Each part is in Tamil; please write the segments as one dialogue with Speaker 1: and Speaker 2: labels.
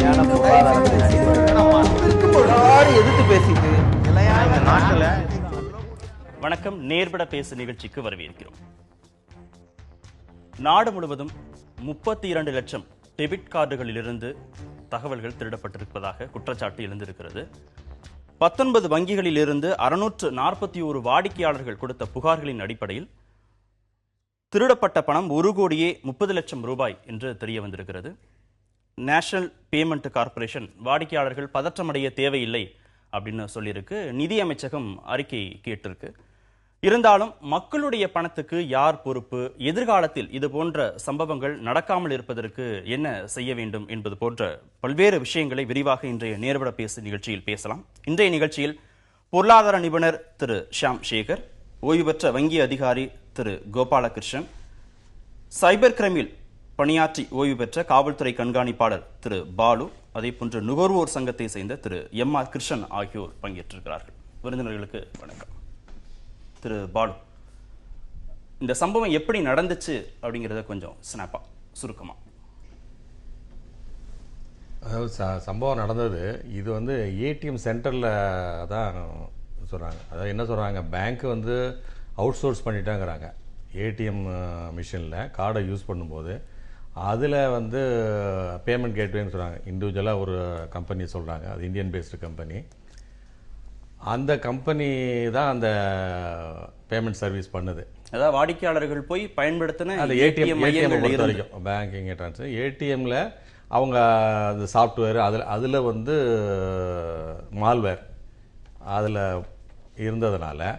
Speaker 1: நிலையான பொருளாதாரத்தின் அடிப்படையில் எதிர்த்து பேசிட்டு இந்த நாட்டில்.
Speaker 2: வணக்கம், நேர்பட பேசு நிகழ்ச்சிக்கு வரவேற்கிறோம். நாடு முழுவதும் 32 லட்சம் டெபிட் கார்டுகளிலிருந்து தகவல்கள் திருடப்பட்டிருப்பதாக குற்றச்சாட்டு எழுந்திருக்கிறது. 19 வங்கிகளில் இருந்து 641 வாடிக்கையாளர்கள் கொடுத்த புகார்களின் அடிப்படையில் திருடப்பட்ட பணம் 1,30,00,000 ரூபாய் என்று தெரிய வந்திருக்கிறது. நேஷனல் பேமெண்ட் கார்ப்பரேஷன் வாடிக்கையாளர்கள் பதற்றமடைய தேவையில்லை அப்படின்னு சொல்லியிருக்கு. நிதி அமைச்சகம் அறிக்கை கேட்டிருக்கு. இருந்தாலும் மக்களுடைய பணத்துக்கு யார் பொறுப்பு, எதிர்காலத்தில் இது போன்ற சம்பவங்கள் நடக்காமல் இருப்பதற்கு என்ன செய்ய வேண்டும் என்பது போன்ற பல்வேறு விஷயங்களை விரிவாக இன்றைய நேர்பட பேசு நிகழ்ச்சியில் பேசலாம். இன்றைய நிகழ்ச்சியில் பொருளாதார நிபுணர் திரு ஷியாம் சேகர், ஓய்வு பெற்ற வங்கி அதிகாரி திரு கோபாலகிருஷ்ணன், சைபர் கிரைமில் பணியாற்றி ஓய்வு பெற்ற காவல்துறை கண்காணிப்பாளர் திரு பாலு, அதே போன்று நுகர்வோர் சங்கத்தை சேர்ந்த திரு எம்.ஆர். கிருஷ்ணன் ஆகியோர் பங்கேற்றிருக்கிறார்கள். விருந்தினர்களுக்கு வணக்கம். திரு பாலு, இந்த சம்பவம் எப்படி நடந்துச்சு அப்படிங்கிறத கொஞ்சம் ஸ்னாப்பா சுருக்கமா.
Speaker 3: அதாவது சம்பவம் நடந்தது இது வந்து ஏடிஎம் சென்டரில் தான் சொல்கிறாங்க. அதாவது என்ன சொல்கிறாங்க, பேங்க்கு வந்து அவுட் சோர்ஸ் பண்ணிட்டாங்கிறாங்க. ஏடிஎம் மிஷினில் கார்டை யூஸ் பண்ணும்போது அதில் வந்து பேமெண்ட் கேட்வேன்னு சொல்கிறாங்க. இண்டிவிஜுவலாக ஒரு கம்பெனி சொல்கிறாங்க, அது இந்தியன் பேஸ்டு கம்பெனி. அந்த கம்பெனி தான் அந்த பேமெண்ட் சர்வீஸ் பண்ணுது.
Speaker 2: அதாவது வாடிக்கையாளர்கள் போய் பயன்படுத்தின
Speaker 3: அந்த ஏடிஎம் பொறுத்த வரைக்கும் பேங்கிங் ட்ரான்ஸ்ஃபர் ஏடிஎம்மில் அவங்க அந்த சாஃப்ட்வேர் அதில் வந்து மால்வேர் அதில் இருந்ததுனால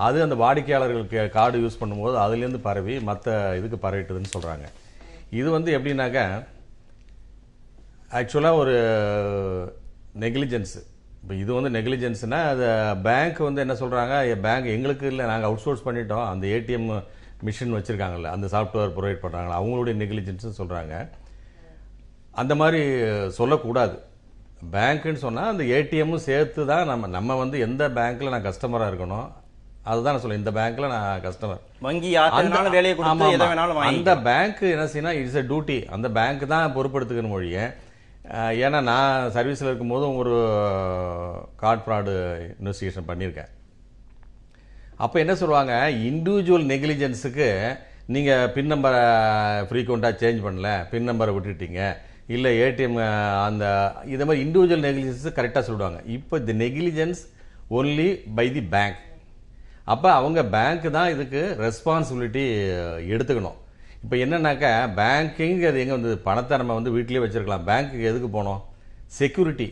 Speaker 3: அது அந்த வாடிக்கையாளர்களுக்கு கார்டு யூஸ் பண்ணும்போது அதுலேருந்து பரவி மற்ற இதுக்கு பரவிட்டுதுன்னு சொல்கிறாங்க. இது வந்து எப்படின்னாக்கா ஆக்சுவலாக ஒரு நெக்லிஜென்ஸு. இப்போ இது வந்து நெக்லிஜென்ஸ்னால் அது பேங்க் வந்து என்ன சொல்கிறாங்க, பேங்க் எங்களுக்கு இல்லை, நாங்கள் அவுட் சோர்ஸ் பண்ணிட்டோம், அந்த ஏடிஎம் மிஷின் வச்சுருக்காங்கல்ல, அந்த சாஃப்ட்வேர் ப்ரொவைட் பண்ணுறாங்களா, அவங்களுடைய நெக்லிஜென்ஸ்னு சொல்கிறாங்க. அந்த மாதிரி சொல்லக்கூடாது. பேங்க்குன்னு சொன்னால் அந்த ஏடிஎம்மும் சேர்த்து தான் நம்ம வந்து எந்த பேங்க்கில் நான் கஸ்டமராக இருக்கணும் அதுதான் நான் சொல்லுவேன். இந்த பேங்க்ல நான் கஸ்டமர்,
Speaker 2: வங்கி யாருனாலும் வேலையை கொடுத்து எதை வேணாலும் வாங்கி,
Speaker 3: அந்த பேங்க் என்ன செய்யணும், இட்ஸ் எ டியூட்டி, அந்த பேங்க் தான் பொறுப்படுத்துக்கணும் மொழியை. ஏன்னா நான் சர்வீஸில் இருக்கும்போதும் ஒரு கார்டு ஃப்ராடு இன்வெஸ்டிகேஷன் பண்ணியிருக்கேன். அப்போ என்ன சொல்லுவாங்க, இண்டிவிஜுவல் நெக்லிஜென்ஸுக்கு நீங்கள் பின் நம்பரை ஃப்ரீக்வெண்ட்டாக சேஞ்ச் பண்ணல, பின் நம்பரை விட்டுட்டீங்க, இல்லை ஏடிஎம் அந்த இதே மாதிரி இண்டிவிஜுவல் நெக்லிஜென்ஸு கரெக்டாக சொல்லுவாங்க. இப்போ the negligence only by the bank. அப்போ அவங்க பேங்க்கு தான் இதுக்கு ரெஸ்பான்சிபிலிட்டி எடுத்துக்கணும். இப்போ என்னன்னாக்கா பேங்கிங் அது எங்கே வந்து பணத்தை நம்ம வந்து வீட்டிலே வச்சுருக்கலாம், பேங்க்குக்கு எதுக்கு போனோம், செக்யூரிட்டி,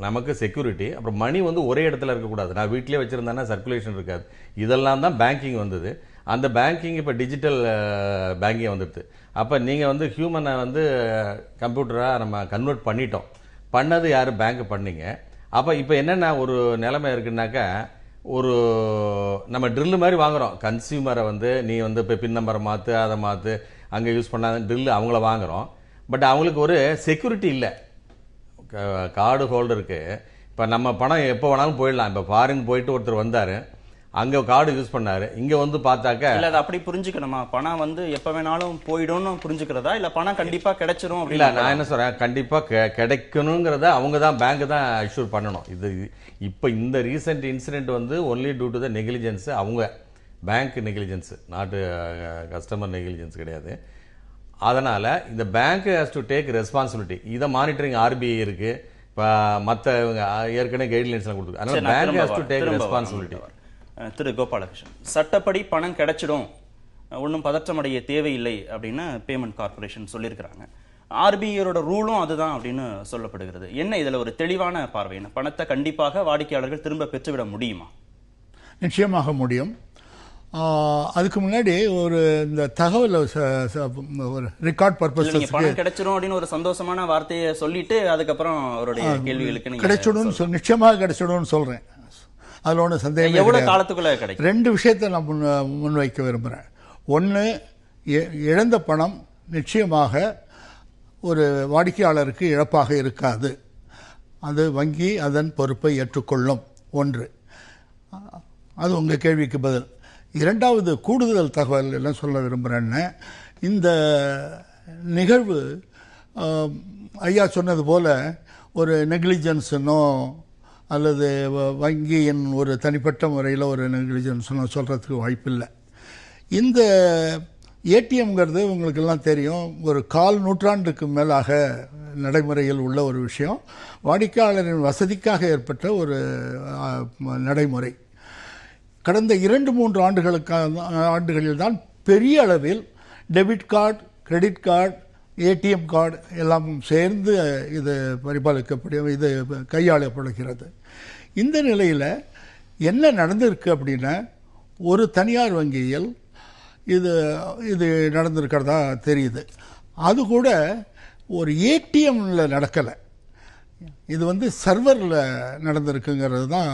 Speaker 3: நமக்கு செக்யூரிட்டி. அப்புறம் மணி வந்து ஒரே இடத்துல இருக்கக்கூடாது. நான் வீட்டிலே வச்சுருந்தேன்னா சர்க்குலேஷன் இருக்காது. இதெல்லாம் தான் பேங்கிங் வந்தது. அந்த பேங்கிங் இப்போ டிஜிட்டல் பேங்கிங் வந்துடுது. அப்போ நீங்கள் வந்து ஹியூமனை வந்து கம்ப்யூட்டராக நம்ம கன்வெர்ட் பண்ணிட்டோம். பண்ணது யார், பேங்க் பண்ணீங்க. அப்போ இப்போ என்னென்ன ஒரு நிலைமை இருக்குன்னாக்கா, ஒரு நம்ம ட்ரில்லு மாதிரி வாங்குகிறோம். கன்சியூமரை வந்து நீ வந்து இப்போ பின் நம்பரை மாற்று, அதை மாற்று, அங்கே யூஸ் பண்ணாத ட்ரில்லு அவங்கள வாங்குகிறோம். பட் அவங்களுக்கு ஒரு செக்யூரிட்டி இல்லை. கார்டு ஹோல்டருக்கு இப்போ நம்ம பணம் எப்போ வேணாலும் போயிடலாம். இப்போ ஃபாரின் போயிட்டு ஒருத்தர் வந்தார், அங்கே கார்டு யூஸ் பண்ணாரு, இங்கே வந்து பார்த்தாக்க
Speaker 2: இல்லை அதை அப்படி புரிஞ்சுக்கணுமா, பணம் வந்து எப்போ வேணாலும் போயிடும்னு புரிஞ்சுக்கிறதா, இல்லை பணம் கண்டிப்பாக கிடைச்சிரும்?
Speaker 3: இல்லை, நான் என்ன சொல்கிறேன், கண்டிப்பாக கிடைக்கணுங்கிறத அவங்க தான் பேங்க் தான் அஷ்யூர் பண்ணணும். இது இப்போ இந்த ரீசெண்ட் இன்சிடென்ட் வந்து only due to the negligence, அவங்க பேங்க் நெக்லிஜென்ஸு, நாட்டு கஸ்டமர் நெக்லிஜென்ஸ் கிடையாது. அதனால் இந்த bank has to take responsibility. இதை மானிட்டரிங் ஆர்பிஐ இருக்குது, இப்போ மற்ற ஏற்கனவே கைட்லைன்ஸ்லாம் கொடுத்துருக்கு. அதனால் bank has to take responsibility.
Speaker 2: Thiru Gopalakrishnan, சட்டப்படி பணம் கிடைச்சிடும், ஒன்றும் பதற்றமடைய தேவையில்லை அப்படின்னு பேமெண்ட் கார்ப்பரேஷன் சொல்லியிருக்கிறாங்க. ஆர்பிஐயோட ரூலும் அதுதான் அப்படின்னு சொல்லப்படுகிறது. என்ன இதில் ஒரு தெளிவான பார்வை என்ன? பணத்தை கண்டிப்பாக வாடிக்கையாளர்கள் திரும்ப பெற்றுவிட முடியுமா?
Speaker 4: நிச்சயமாக முடியும். அதுக்கு முன்னாடி ஒரு இந்த தகவல் ஒரு ரெக்கார்ட் பர்பஸ்,
Speaker 2: பணம் கிடைச்சிடும் அப்படின்னு ஒரு சந்தோஷமான வார்த்தையை சொல்லிட்டு அதுக்கப்புறம் அவருடைய கேள்விகளுக்கு
Speaker 4: கிடைச்சிடும், நிச்சயமாக கிடைச்சிடும் சொல்றேன். அதில் ஒன்று சந்தேகம்.
Speaker 2: எவ்வளவு காலத்துக்குள்ள கிடைக்கும்?
Speaker 4: 2 விஷயத்தை நான் முன்வைக்க விரும்புகிறேன். ஒன்று, இழந்த பணம் நிச்சயமாக ஒரு வாடிக்கையாளருக்கு இழப்பாக இருக்காது. அது வங்கி அதன் பொறுப்பை ஏற்றுக்கொள்ளும். ஒன்று, அது உங்கள் கேள்விக்கு பதில். இரண்டாவது கூடுதல் தகவல் என்ன சொல்ல விரும்புகிறேன்னு, இந்த நிகழ்வு ஐயா சொன்னது போல ஒரு நெக்லிஜென்ஸ்னோ அல்லது வங்கியின் ஒரு தனிப்பட்ட முறையில் ஒரு நெக்லிஜென்ஸ்னோ சொல்கிறதுக்கு வாய்ப்பில்லை. இந்த ஏடிஎம்ங்கிறது உங்களுக்கெல்லாம் தெரியும், ஒரு 1/4 நூற்றாண்டுக்கு மேலாக நடைமுறையில் உள்ள ஒரு விஷயம். வாடிக்கையாளரின் வசதிக்காக ஏற்பட்ட ஒரு நடைமுறை. கடந்த 2-3 ஆண்டுகளில் தான் பெரிய அளவில் debit card, credit card, ATM card எல்லாம் சேர்ந்து இது இது கையாளப்படுகிறது. இந்த நிலையில் என்ன நடந்திருக்கு அப்படின்னா, ஒரு தனியார் வங்கியில் இது நடந்திருக்கிறதா தெரியுது. அது கூட ஒரு ஏடிஎம்ல நடக்கலை, இது சர்வரில் நடந்திருக்குங்கிறது தான்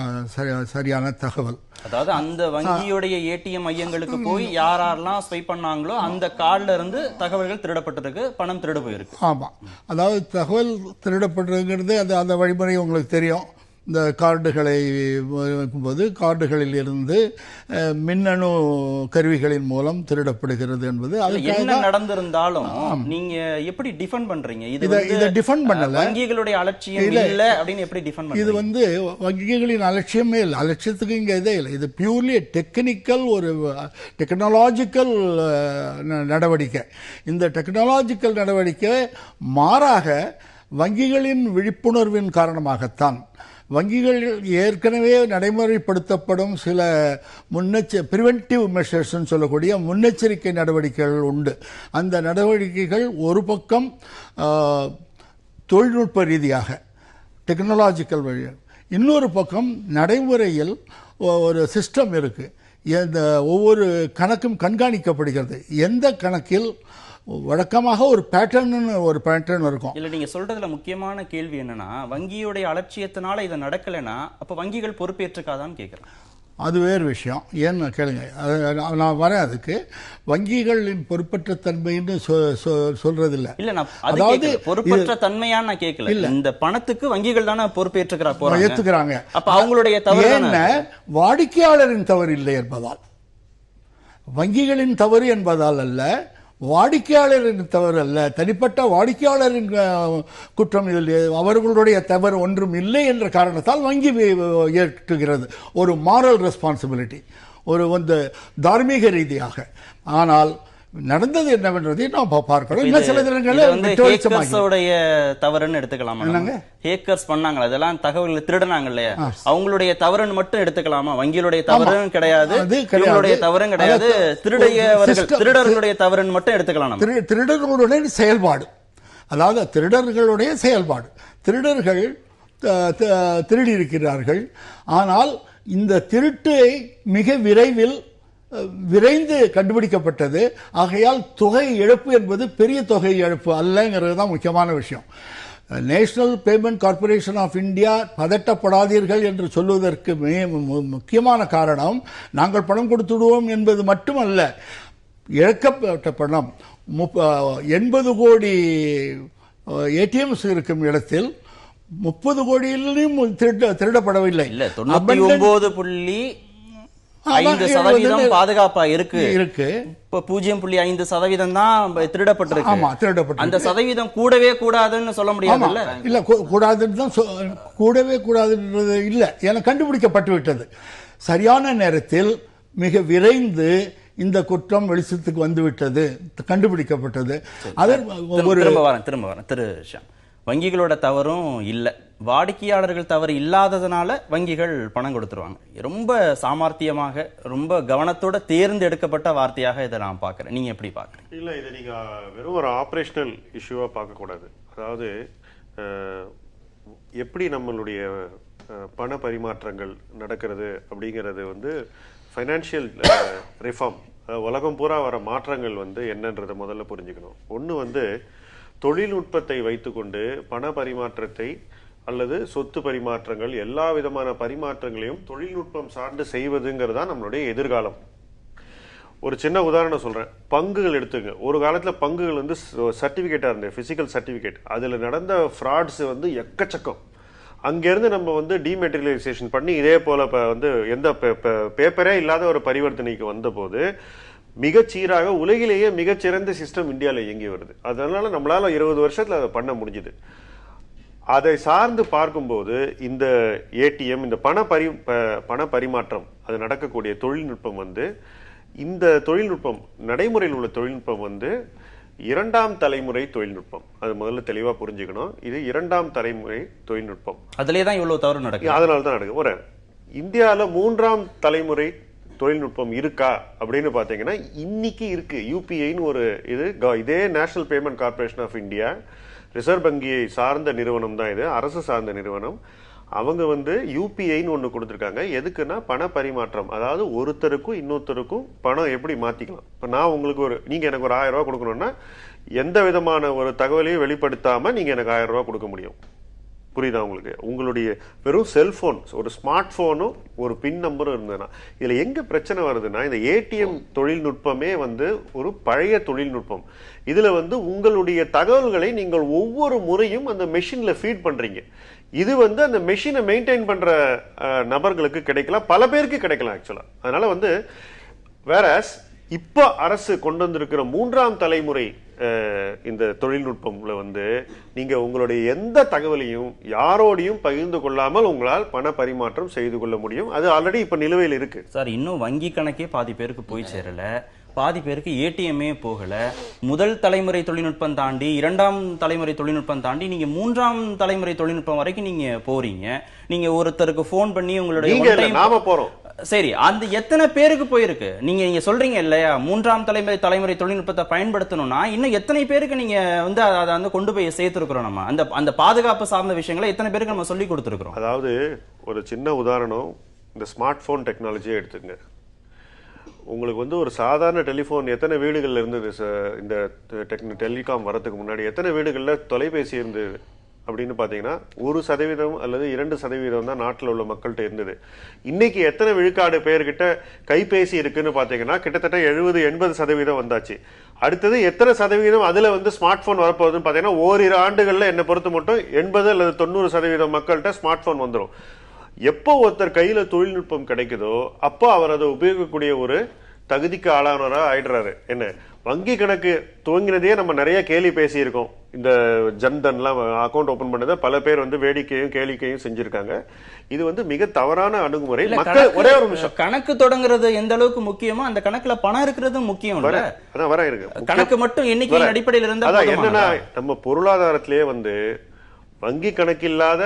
Speaker 4: சரியான தகவல்.
Speaker 2: அதாவது அந்த வங்கியுடைய ஏடிஎம் மையங்களுக்கு போய் யாரெல்லாம் ஸ்வைப் பண்ணாங்களோ அந்த கார்டுல இருந்து தகவல்கள் திருடப்பட்டிருக்கு, பணம் திருட போயிருக்கு.
Speaker 4: ஆமாம், அதாவது தகவல் திருடப்பட்டிருக்கிறது அந்த வழிமுறை உங்களுக்கு தெரியும். இந்த கார்டுகளை வைக்கும்போது கார்டுகளில் இருந்து மின்னணு கருவிகளின் மூலம் திருடப்படுகிறது என்பது
Speaker 2: என்ன நடந்திருந்தாலும் நீங்க எப்படி டிஃபெண்ட் பண்றீங்க?
Speaker 4: இதை டிஃபெண்ட் பண்ணல,
Speaker 2: வங்கிகளுடைய அலட்சியம் இல்ல அப்படின்னு எப்படி டிஃபெண்ட் பண்றீங்க?
Speaker 4: இது வங்கிகளின் அலட்சியமே இல்லை, அலட்சியத்துக்கு இங்க இதே இல்லை. இது பியூர்லி டெக்னிக்கல், ஒரு டெக்னாலஜிக்கல் நடவடிக்கை. இந்த டெக்னாலஜிக்கல் நடவடிக்கை மாறாக வங்கிகளின் விழிப்புணர்வின் காரணமாகத்தான். வங்கிகள் ஏற்கனவே நடைமுறைப்படுத்தப்படும் சில பிரிவென்டிவ் மெஷர்ஸ் சொல்லக்கூடிய முன்னெச்சரிக்கை நடவடிக்கைகள் உண்டு. அந்த நடவடிக்கைகள் ஒரு பக்கம் தொழில்நுட்ப ரீதியாக டெக்னாலஜிக்கல் வழியாக, இன்னொரு பக்கம் நடைமுறையில் ஒரு சிஸ்டம் இருக்கு. ஒவ்வொரு கணக்கும் கண்காணிக்கப்படுகிறது. எந்த கணக்கில் வழக்கமாக ஒரு பேட்டர்ன் இருக்கும்.
Speaker 2: இல்ல, நீங்க சொல்றதுல முக்கியமான கேள்வி என்னன்னா, வங்கியுடைய அலட்சியத்தினால இதை நடக்கலைன்னா அப்ப வங்கிகள் பொறுப்பேற்றுக்காதான்னு கேட்கிறேன்.
Speaker 4: அது வேறு விஷயம். ஏன்னு கேளுங்க, நான் வரேன் அதுக்கு. வங்கிகளின் பொறுப்பற்ற தன்மைன்னு சொல்றதில்லை.
Speaker 2: இல்ல, நான் அதாவது பொறுப்பற்ற தன்மையான நான் கேட்கல. இந்த பணத்துக்கு வங்கிகள் தானே பொறுப்பேற்றுக்கிறாங்க. அப்ப அவங்களுடைய தவறு என்ன?
Speaker 4: வாடிக்கையாளரின் தவறு இல்லை என்பதால், வங்கிகளின் தவறு என்பதால் அல்ல, வாடிக்கையாளரின் தவறு அல்ல, தனிப்பட்ட வாடிக்கையாளரின் குற்றம் இதில் அவர்களுடைய தவறு ஒன்றும் இல்லை என்ற காரணத்தால் வங்கி ஏற்றுகிறது ஒரு மாரல் ரெஸ்பான்சிபிலிட்டி, ஒரு தார்மீக ரீதியாக. ஆனால் நடந்தது என்னவென்றதை நாம் பார்க்கணும். இன்னும் சில
Speaker 2: தினங்களுடைய தவறுன்னு எடுத்துக்கலாமா? ஹேக்கர்ஸ் பண்ணாங்களா, அதெல்லாம் தகவல்களை திருடனாங்க இல்லையா, அவங்களுடைய தவறுன்னு மட்டும் எடுத்துக்கலாமா? வங்கிகளுடைய தவறும் கிடையாது, இவங்களுடைய தவறும் கிடையாது, திருடர்களுடைய தவறுன்னு மட்டும் எடுத்துக்கலாம்.
Speaker 4: திருடர்களுடைய செயல்பாடு, அதாவது திருடர்களுடைய செயல்பாடு. திருடர்கள் திருடி இருக்கிறார்கள், ஆனால் இந்த திருட்டை மிக விரைந்து கண்டுபிடிக்கப்பட்டது. ஆகையால் தொகை இழப்பு என்பது பெரிய தொகை இழப்பு அல்லங்கிறது தான் முக்கியமான விஷயம். National payment corporation of India பதட்டப்படாதீர்கள் என்று சொல்வதற்கு முக்கியமான காரணம், நாங்கள் பணம் கொடுத்துடுவோம் என்பது மட்டுமல்ல, இழக்கப்பட்ட பணம் 80 கோடி ஏடிஎம்ஸ் இருக்கும் இடத்தில் 30 கோடியிலும் திருடப்படவில்லை.
Speaker 2: 99.5% பாதுகாப்பா இருக்கு. இப்ப 0.5% தான் திருடப்பட்டிருக்கு. அந்த சதவீதம் கூடவே கூடாதுன்னு சொல்ல முடியாது.
Speaker 4: இல்ல, கூடாதுன்னு தான், கூடவே கூடாதுன்றது இல்ல, என கண்டுபிடிக்கப்பட்டு விட்டது. சரியான நேரத்தில் மிக விரைந்து இந்த குற்றம் வெளிச்சத்துக்கு வந்துவிட்டது, கண்டுபிடிக்கப்பட்டது.
Speaker 2: திரும்ப வரேன் திரு ஷாம், வங்கிகளோட தவறும் இல்லை, வாடிக்கையாளர்கள் தவறு இல்லாததுனால வங்கிகள் பணம் கொடுத்துருவாங்க. ரொம்ப சாமர்த்தியமாக, ரொம்ப கவனத்தோட தேர்ந்தெடுக்கப்பட்ட வார்த்தையாக இதை நான் பார்க்குறேன். நீங்கள் எப்படி பார்க்குறீங்க?
Speaker 5: இல்லை, இதை நீங்கள் வெறும் ஒரு ஆப்ரேஷனல் இஷ்யூவாக பார்க்கக்கூடாது. அதாவது எப்படி நம்மளுடைய பண பரிமாற்றங்கள் நடக்கிறது அப்படிங்கிறது ஃபைனான்சியல் ரிஃபார்ம், உலகம் பூரா வர மாற்றங்கள் என்னன்றதை முதல்ல புரிஞ்சுக்கணும். ஒன்று தொழில்நுட்பத்தை வைத்துக்கொண்டு பண பரிமாற்றத்தை அல்லது சொத்து பரிமாற்றங்கள், எல்லா விதமான பரிமாற்றங்களையும் தொழில்நுட்பம் சார்ந்து செய்வதுங்கிறதா நம்மளுடைய எதிர்காலம். ஒரு சின்ன உதாரணம் சொல்றேன். பங்குகள் எடுத்துங்க. ஒரு காலத்துல பங்குகள் சர்டிபிகேட்டா இருந்தது, பிசிக்கல் சர்டிபிகேட். அதுல நடந்த ஃப்ராட்ஸ் எக்கச்சக்கம். அங்கிருந்து நம்ம டிமெட்டீரியலைசேஷன் பண்ணி இதே போல எந்த பேப்பரே இல்லாத ஒரு பரிவர்த்தனைக்கு வந்த போது மிகச் சீராக உலகிலேயே மிகச்சிறந்த சிஸ்டம் இந்தியாவில் இயங்கி வருது. அதனால நம்மளால 20 வருஷத்துல அதை பண்ண முடிஞ்சுது. அதை சார்ந்து பார்க்கும்போது இந்த ஏடிஎம், இந்த பண பரிமாற்றம் அது நடக்கக்கூடிய தொழில்நுட்பம் வந்து, இந்த தொழில்நுட்பம் நடைமுறையில் உள்ள தொழில்நுட்பம் வந்து 2ஆம் தலைமுறை தொழில்நுட்பம். அது முதல்ல தெளிவா புரிஞ்சுக்கணும். இது 2ஆம் தலைமுறை தொழில்நுட்பம்.
Speaker 2: அதுலயே தான் இவ்வளவு தவறு நடக்குது.
Speaker 5: அதனால தான் நடக்குது. ஒரு இந்தியால 3ஆம் தலைமுறை தொழில்நுட்பம் இருக்கா அப்படின்னு பாத்தீங்கன்னா இன்னைக்கு இருக்கு. யூபிஐன்னு ஒரு இதே National payment corporation of India, reserve வங்கியை சார்ந்த நிறுவனம் தான் இது, அரசு சார்ந்த நிறுவனம். அவங்க வந்து யூபிஐன்னு ஒன்று கொடுத்துருக்காங்க. எதுக்குன்னா பண பரிமாற்றம், அதாவது ஒருத்தருக்கும் இன்னொருத்தருக்கும் பணம் எப்படி மாத்திக்கலாம். இப்போ நான் உங்களுக்கு நீங்க எனக்கு ஒரு 1000 ரூபாய் கொடுக்கணும்னா எந்த விதமான ஒரு தகவலையும் வெளிப்படுத்தாம நீங்க எனக்கு 1000 ரூபாய் கொடுக்க முடியும். புரியுதா உங்களுக்கு? உங்களுடைய வெறும் செல்போன், ஒரு ஸ்மார்ட் போனும் ஒரு பின் நம்பரும் இருந்ததுன்னா. இதுல எங்க பிரச்சனை வருதுன்னா, இந்த ஏடிஎம் தொழில்நுட்பமே வந்து ஒரு பழைய தொழில்நுட்பம். இதுல வந்து உங்களுடைய தகவல்களை நீங்கள் ஒவ்வொரு முறையும் அந்த மெஷின்ல ஃபீட் பண்றீங்க. இது வந்து அந்த மெஷினை மெயின்டைன் பண்ற நபர்களுக்கு கிடைக்கலாம், பல பேருக்கு கிடைக்கலாம் ஆக்சுவலா. அதனால வந்து வேற இப்ப அரசு கொண்டு வந்திருக்கிற 3ஆம் தலைமுறை இந்த தொழில்நுட்பம்ல வந்து நீங்க உங்களுடைய எந்த தகவலையும் யாரோடையும் பகிர்ந்து கொள்ளாமல் உங்களால் பண பரிமாற்றம் செய்து கொள்ள முடியும். அது ஆல்ரெடி இப்ப நிலுவையில் இருக்கு
Speaker 2: சார். இன்னும் வங்கி கணக்கே பாதி பேருக்கு போய் சேரல, பாதி பேருக்கு ஏடிஎம்மே போகல. முதல் தலைமுறை தொழில்நுட்பம் தாண்டி 2ஆம் தலைமுறை தொழில்நுட்பம் தாண்டி நீங்க 3ஆம் தலைமுறை தொழில்நுட்பம் வரைக்கும் நீங்க போறீங்க. நீங்க ஒருத்தருக்கு போன் பண்ணி உங்களுடைய
Speaker 5: நாம போறோம்.
Speaker 2: சரி, அந்த எத்தனை பேருக்கு போயிருக்கு? நீங்க சொல்றீங்க இல்லையா 3ஆம் தலைமுறை தொழில்நுட்பத்தை பயன்படுத்தணும்னா இன்னும் எத்தனை பேருக்கு நீங்க வந்து அதை வந்து கொண்டு போய் சேர்த்திருக்கிறோம்? நம்ம அந்த பாதுகாப்பு சார்ந்த விஷயங்களை எத்தனை பேருக்கு நம்ம சொல்லி கொடுத்துருக்கிறோம்?
Speaker 5: அதாவது ஒரு சின்ன உதாரணம், இந்த ஸ்மார்ட் போன் டெக்னாலஜியை எடுத்துங்க. உங்களுக்கு வந்து ஒரு சாதாரண டெலிபோன் எத்தனை வீடுகள்ல இருந்தது? இந்த டெலிகாம் வரதுக்கு முன்னாடி எத்தனை வீடுகள்ல தொலைபேசி இருந்தது அப்படின்னு பாத்தீங்கன்னா 1% அல்லது 2% தான் நாட்டில் உள்ள மக்கள்கிட்ட இருந்தது. இன்னைக்கு எத்தனை விழுக்காடு பேர்கிட்ட கைபேசி இருக்குன்னு பாத்தீங்கன்னா கிட்டத்தட்ட 70-80% வந்தாச்சு. அடுத்தது எத்தனை சதவீதம் அதுல வந்து ஸ்மார்ட் போன் வரப்போகுதுன்னு பாத்தீங்கன்னா ஓரிரு ஆண்டுகள்ல என்னை பொறுத்த மட்டும் 80 அல்லது 90% மக்கள்கிட்ட ஸ்மார்ட் போன் வந்துடும். எப்போ ஒருத்தர் கையில தொழில்நுட்பம் கிடைக்குதோ அப்போ அவர் அதை உபயோகிக்கக்கூடிய ஒரு தகுதிக்கு ஆளானவரா ஆயிடுறாரு. என்ன வங்கி கணக்கு துவங்கினதே நம்ம நிறைய கேலி பேசி இருக்கோம். இந்த ஜன்தன்லாம் அக்கௌண்ட் ஓபன் பண்ணதை பல பேர் வந்து வேடிக்கையும் கேளிக்கையும் செஞ்சிருக்காங்க. இது வந்து மிக தவறான அணுகுமுறை. மக்கள் ஒரே ஒரு நிமிஷம்,
Speaker 2: கணக்கு தொடங்குறது எந்த அளவுக்கு முக்கியமோ அந்த கணக்குல பணம் இருக்கிறது முக்கியம்.
Speaker 5: அதான் வர இருக்கு.
Speaker 2: கணக்கு மட்டும் எண்ணிக்கையின் அடிப்படையில் இருந்தா
Speaker 5: அதான் என்னன்னா, நம்ம பொருளாதாரத்திலேயே வந்து வங்கி கணக்கு இல்லாத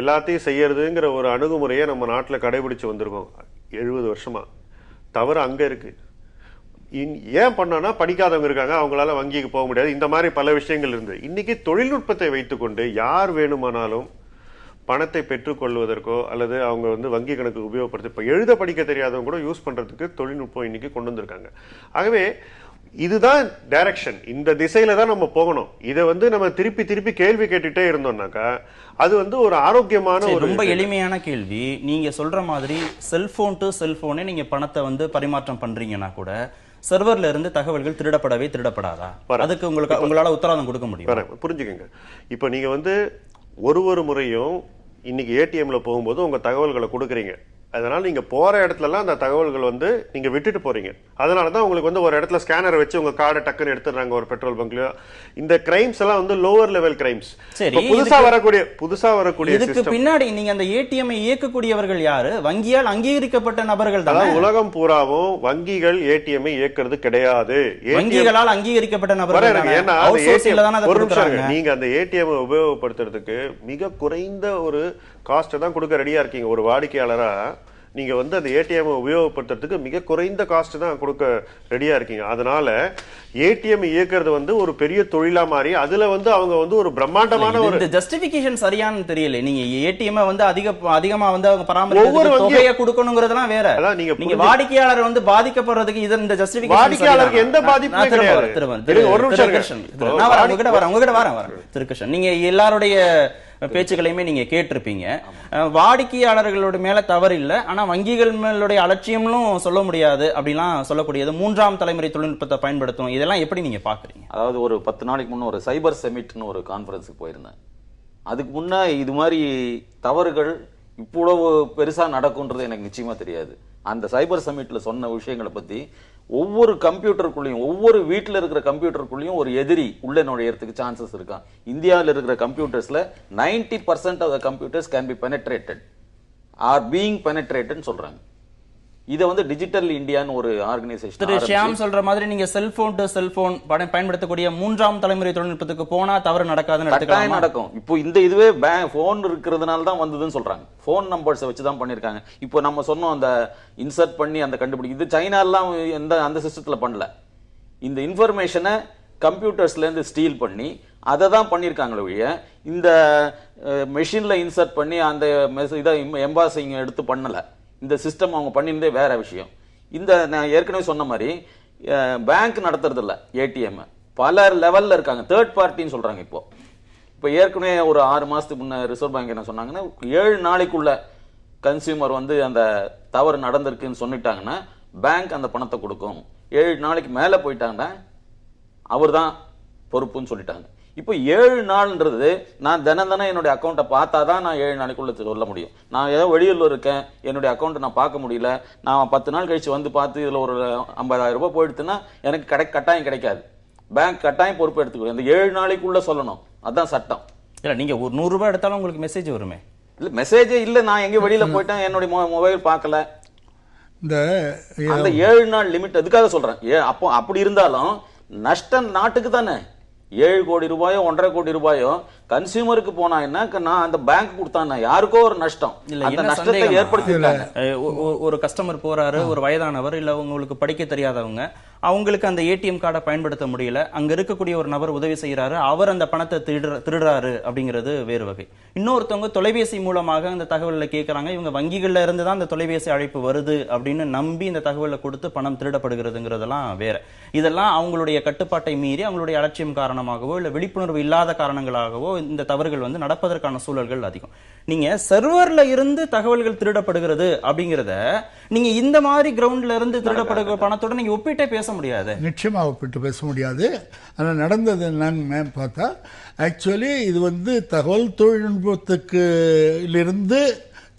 Speaker 5: எல்லாத்தையும் செய்யறதுங்கிற ஒரு அணுகுமுறையை நம்ம நாட்டில் கடைபிடிச்சு வந்திருக்கோம் 70 வருஷமா. தவறு அங்க இருக்கு. ஏன் பண்ணா படிக்காதவங்க இருக்காங்க, அவங்களால வங்கிக்கு போக முடியாது, இந்த மாதிரி பல விஷயங்கள் இருந்து. இன்னைக்கு தொழில்நுட்பத்தை வைத்துக்கொண்டு யார் வேணுமானாலும் பணத்தை பெற்றுக்கொள்வதற்கோ அல்லது அவங்க வந்து வங்கி கணக்கு உபயோகப்படுத்தி இப்ப எழுத படிக்க தெரியாதவங்க கூட யூஸ் பண்றதுக்கு தொழில்நுட்பம் இன்னைக்கு கொண்டு வந்திருக்காங்க. ஆகவே இதுதான் டைரக்ஷன், இந்த திசையில தான் நம்ம போகணும். இதை வந்து நம்ம திருப்பி திருப்பி கேள்வி கேட்டுட்டே இருந்தோம்னாக்கா அது வந்து ஒரு ஆரோக்கியமான ஒரு
Speaker 2: ரொம்ப எளிமையான கேள்வி. நீங்க சொல்ற மாதிரி செல்போன் டு செல்போனே நீங்க பணத்தை வந்து பரிமாற்றம் பண்றீங்கன்னா கூட சர்வர்ல இருந்து தகவல்கள் திருடப்படாதா? அதுக்கு உங்களால உத்தரவாதம் கொடுக்க முடியும்?
Speaker 5: புரிஞ்சுக்கங்க. இப்ப நீங்க வந்து ஒரு முறையும் இன்னைக்கு ஏடிஎம்ல போகும்போது உங்க தகவல்களை கொடுக்குறீங்க. அதனால நீங்க போற இடத்துல எல்லாம் அந்த தகவல்கள் வந்து நீங்க விட்டுட்டு போறீங்க. அதனாலதான் உங்களுக்கு வந்து ஒரு இடத்துல ஸ்கேனர் வச்சு உங்க கார்டை டக்குன்னு எடுத்துறாங்க ஒரு பெட்ரோல் பங்க்லயோ. இந்த கிரைம்ஸ் எல்லாம் வந்து லோவர் லெவல் கிரைம்ஸ். புதுசா வரக்கூடிய
Speaker 2: இதுக்கு பின்னாடி நீங்க அந்த ஏடிஎம் இயக்கக்கூடியவர்கள் யாரு? வங்கியால் அங்கீகரிக்கப்பட்ட நபர்கள் தான்.
Speaker 5: உலகம் பூராவும் வங்கிகள் ஏடிஎம் இயக்குறது கிடையாது.
Speaker 2: வங்கிகளால் அங்கீகரிக்கப்பட்ட நபர்கள்.
Speaker 5: நீங்க அந்த ஏடிஎம் உபயோகப்படுத்துறதுக்கு மிக குறைந்த ஒரு காஸ்ட் தான் கொடுக்க ரெடியா இருக்கீங்க. ஒரு வாடிக்கையாளரா நீங்க வந்து அந்த ஏடிஎம் உபயோகப்படுத்துறதுக்கு மிக குறைந்த காஸ்ட் தான் கொடுக்க ரெடியா இருக்கீங்க. அதனால ஏடிஎம் இயக்குறது வந்து ஒரு பெரிய தொழிலா மாறி அதுல வந்து அவங்க வந்து ஒரு பிரம்மாண்டமான ஒரு
Speaker 2: ஜஸ்டிபிகேஷன் சரியானு தெரியல. நீங்க ஏடிஎம் வந்து அதிகமா வந்து அவங்க பராமரிப்பு தொகையை கொடுக்கணும்ங்கிறதெல்லாம் வேற. நீங்க வாடிக்கையாளர் வந்து பாதிக்கப்படுறதுக்கு இது இந்த ஜஸ்டிபிகேஷன்
Speaker 5: வாடிக்கையாளருக்கு எந்த பாதிப்பும் கிடையாது. ஒரு நிமிஷம்
Speaker 2: நான் உங்ககிட்ட வரேன் திருக்கிருஷ்ணன். நீங்க எல்லாருடைய பேச்சுக்களையுமே நீங்க கேட்டிருப்பீங்க. வாடிக்கையாளர்களோட மேல தவறு இல்லை, ஆனா வங்கிகள் மேலுடைய அலட்சியம்லும் சொல்ல முடியாது அப்படிலாம் சொல்லக்கூடியது 3ஆம் தலைமுறை தொழில்நுட்பத்தை பயன்படுத்தும். இதெல்லாம் எப்படி நீங்க பாக்குறீங்க?
Speaker 6: அதாவது ஒரு 10 நாளைக்கு முன்ன ஒரு சைபர் செமிட்னு ஒரு கான்ஃபரன்ஸுக்கு போயிருந்தேன். அதுக்கு முன்ன இது மாதிரி தவறுகள் இவ்வளவு பெருசா நடக்கும்ன்றது எனக்கு நிச்சயமா தெரியாது. அந்த சைபர் சமிட்ல சொன்ன விஷயங்களை பத்தி ஒவ்வொரு கம்ப்யூட்டருக்குள்ளேயும் ஒவ்வொரு வீட்டில் இருக்கிற கம்ப்யூட்டருக்குள்ளேயும் ஒரு எதிரி உள்ள நுழையறதுக்கு சான்சஸ் இருக்கா? இந்தியாவில் இருக்கிற கம்ப்யூட்டர்ஸ்ல 90% of the computers can be penetrated or being penetrated சொல்றாங்க. இதை வந்து டிஜிட்டல் இந்தியான்னு ஒரு ஆர்கனைசேஷன்.
Speaker 2: திரு ஷியாம் சொல்ற மாதிரி நீங்க செல்போன் டு செல்போன் பயன்படுத்தக்கூடிய 3ஆம் தலைமுறை தொழில்நுட்பத்துக்கு போனா தவறு நடக்காதுன்னு
Speaker 6: கட்டாயம் நடக்கும். இப்போ இந்த இதுவே போன் இருக்கிறதுனால தான் வந்ததுன்னு சொல்றாங்க. போன் நம்பர்ஸை வச்சு தான் பண்ணிருக்காங்க. இப்போ நம்ம சொன்னோம் அந்த இன்சர்ட் பண்ணி அந்த கண்டுபிடிக்க, இது சைனாலாம் அந்த சிஸ்டத்துல பண்ணல. இந்த இன்ஃபர்மேஷனை கம்ப்யூட்டர்ஸ்ல இருந்து ஸ்டீல் பண்ணி அதை தான் பண்ணிருக்காங்களே ஒழிய இந்த மெஷின்ல இன்சர்ட் பண்ணி அந்த இதை எம்பாசிங் எடுத்து பண்ணல. இந்த சிஸ்டம் அவங்க பண்ணியிருந்தே வேற விஷயம். இந்த நான் ஏற்கனவே சொன்ன மாதிரி பேங்க் நடத்துறது இல்ல, ஏடிஎம் பல லெவல்ல இருக்காங்க, தேர்ட் பார்ட்டின்னு சொல்றாங்க. இப்போ ஏற்கனவே ஒரு 6 மாசத்துக்கு முன்ன ரிசர்வ் பேங்க் என்ன சொன்னாங்கன்னா 7 நாளைக்குள்ள கன்சியூமர் வந்து அந்த தவறு நடந்திருக்குன்னு சொல்லிட்டாங்கன்னா பேங்க் அந்த பணத்தை கொடுக்கும். 7 நாளைக்கு மேல போயிட்டாங்கன்னா அவர் தான் பொறுப்புன்னு சொல்லிட்டாங்க. இப்போ 7 நாள்ன்றது நான் தினம் என்னுடைய அக்கௌண்ட்டை பார்த்தா தான் நான் 7 நாளைக்குள்ள சொல்ல முடியும். நான் ஏதோ வெளியூர்ல இருக்கேன், என்னுடைய அக்கௌண்ட்டை நான் பார்க்க முடியல, நான் 10 நாள் கழிச்சு வந்து பார்த்து இதுல ஒரு 50,000 ரூபாய் போயிடுச்சுன்னா எனக்கு கட்டாயம் கிடைக்காது. பேங்க் கட்டாயம் பொறுப்பு எடுத்துக்கோ, இந்த 7 நாளைக்குள்ள சொல்லணும். அதான் சட்டம்.
Speaker 2: இல்ல நீங்க ஒரு 100 ரூபாய் எடுத்தாலும் உங்களுக்கு மெசேஜ் வருமே.
Speaker 6: இல்ல மெசேஜே இல்ல, நான் எங்க வெளியில போயிட்டேன், என்னுடைய மொபைல் பார்க்கல. அந்த 7 நாள் லிமிட் அதுக்காக சொல்றேன். அப்போ அப்படி இருந்தாலும் நஷ்டம் நாட்டுக்கு தானே. 7 கோடி ரூபாயோ 1.5 கோடி ரூபாயோ கன்சியூமருக்கு போனா என்ன, நான் அந்த பேங்க் கொடுத்தானே யாருக்கோ ஒரு நஷ்டம், அந்த நஷ்டத்தை ஏற்படுத்திட்டாங்க.
Speaker 2: ஒரு கஸ்டமர் போறாரு, ஒரு வயதானவர் இல்ல உங்களுக்கு படிக்க தெரியாதவங்க, அவங்களுக்கு அந்த ஏடிஎம் கார்டை பயன்படுத்த முடியல, அங்க இருக்கக்கூடிய ஒரு நபர் உதவி செய்யறாரு, அவர் அந்த பணத்தை திருடுறாரு அப்படிங்கிறது வேறு வகை. இன்னொருத்தவங்க தொலைபேசி மூலமாக அந்த தகவல்ல கேட்கறாங்க, இவங்க வங்கிகள்ல இருந்து தான் அந்த தொலைபேசி அழைப்பு வருது அப்படின்னு நம்பி இந்த தகவலை கொடுத்து பணம் திருடப்படுகிறதுங்கிறதெல்லாம் வேற. இதெல்லாம் அவங்களுடைய கட்டுப்பாட்டை மீறி அவங்களுடைய அலட்சியம் காரணமாகவோ இல்ல விழிப்புணர்வு இல்லாத காரணங்களாகவோ இந்த தவறுகள் வந்து நடப்பதற்கான சூழல்கள் அதிகம். நீங்க சர்வர்ல இருந்து தகவல்கள் திருடப்படுகிறது அப்படிங்கறத நீங்க இந்த மாதிரி கிரவுண்ட்ல இருந்து திருடப்படுகிற பணத்தோட நீங்க ஒப்பிட்டே பேச முடியாது.
Speaker 4: நிச்சயமா ஒப்பிட்டு பேச முடியாது. ஆனா நடந்தது என்னன்னு பார்த்தா ஆக்சுவலி இது வந்து தகவல் தொழில்நுட்பத்துக்கு இருந்து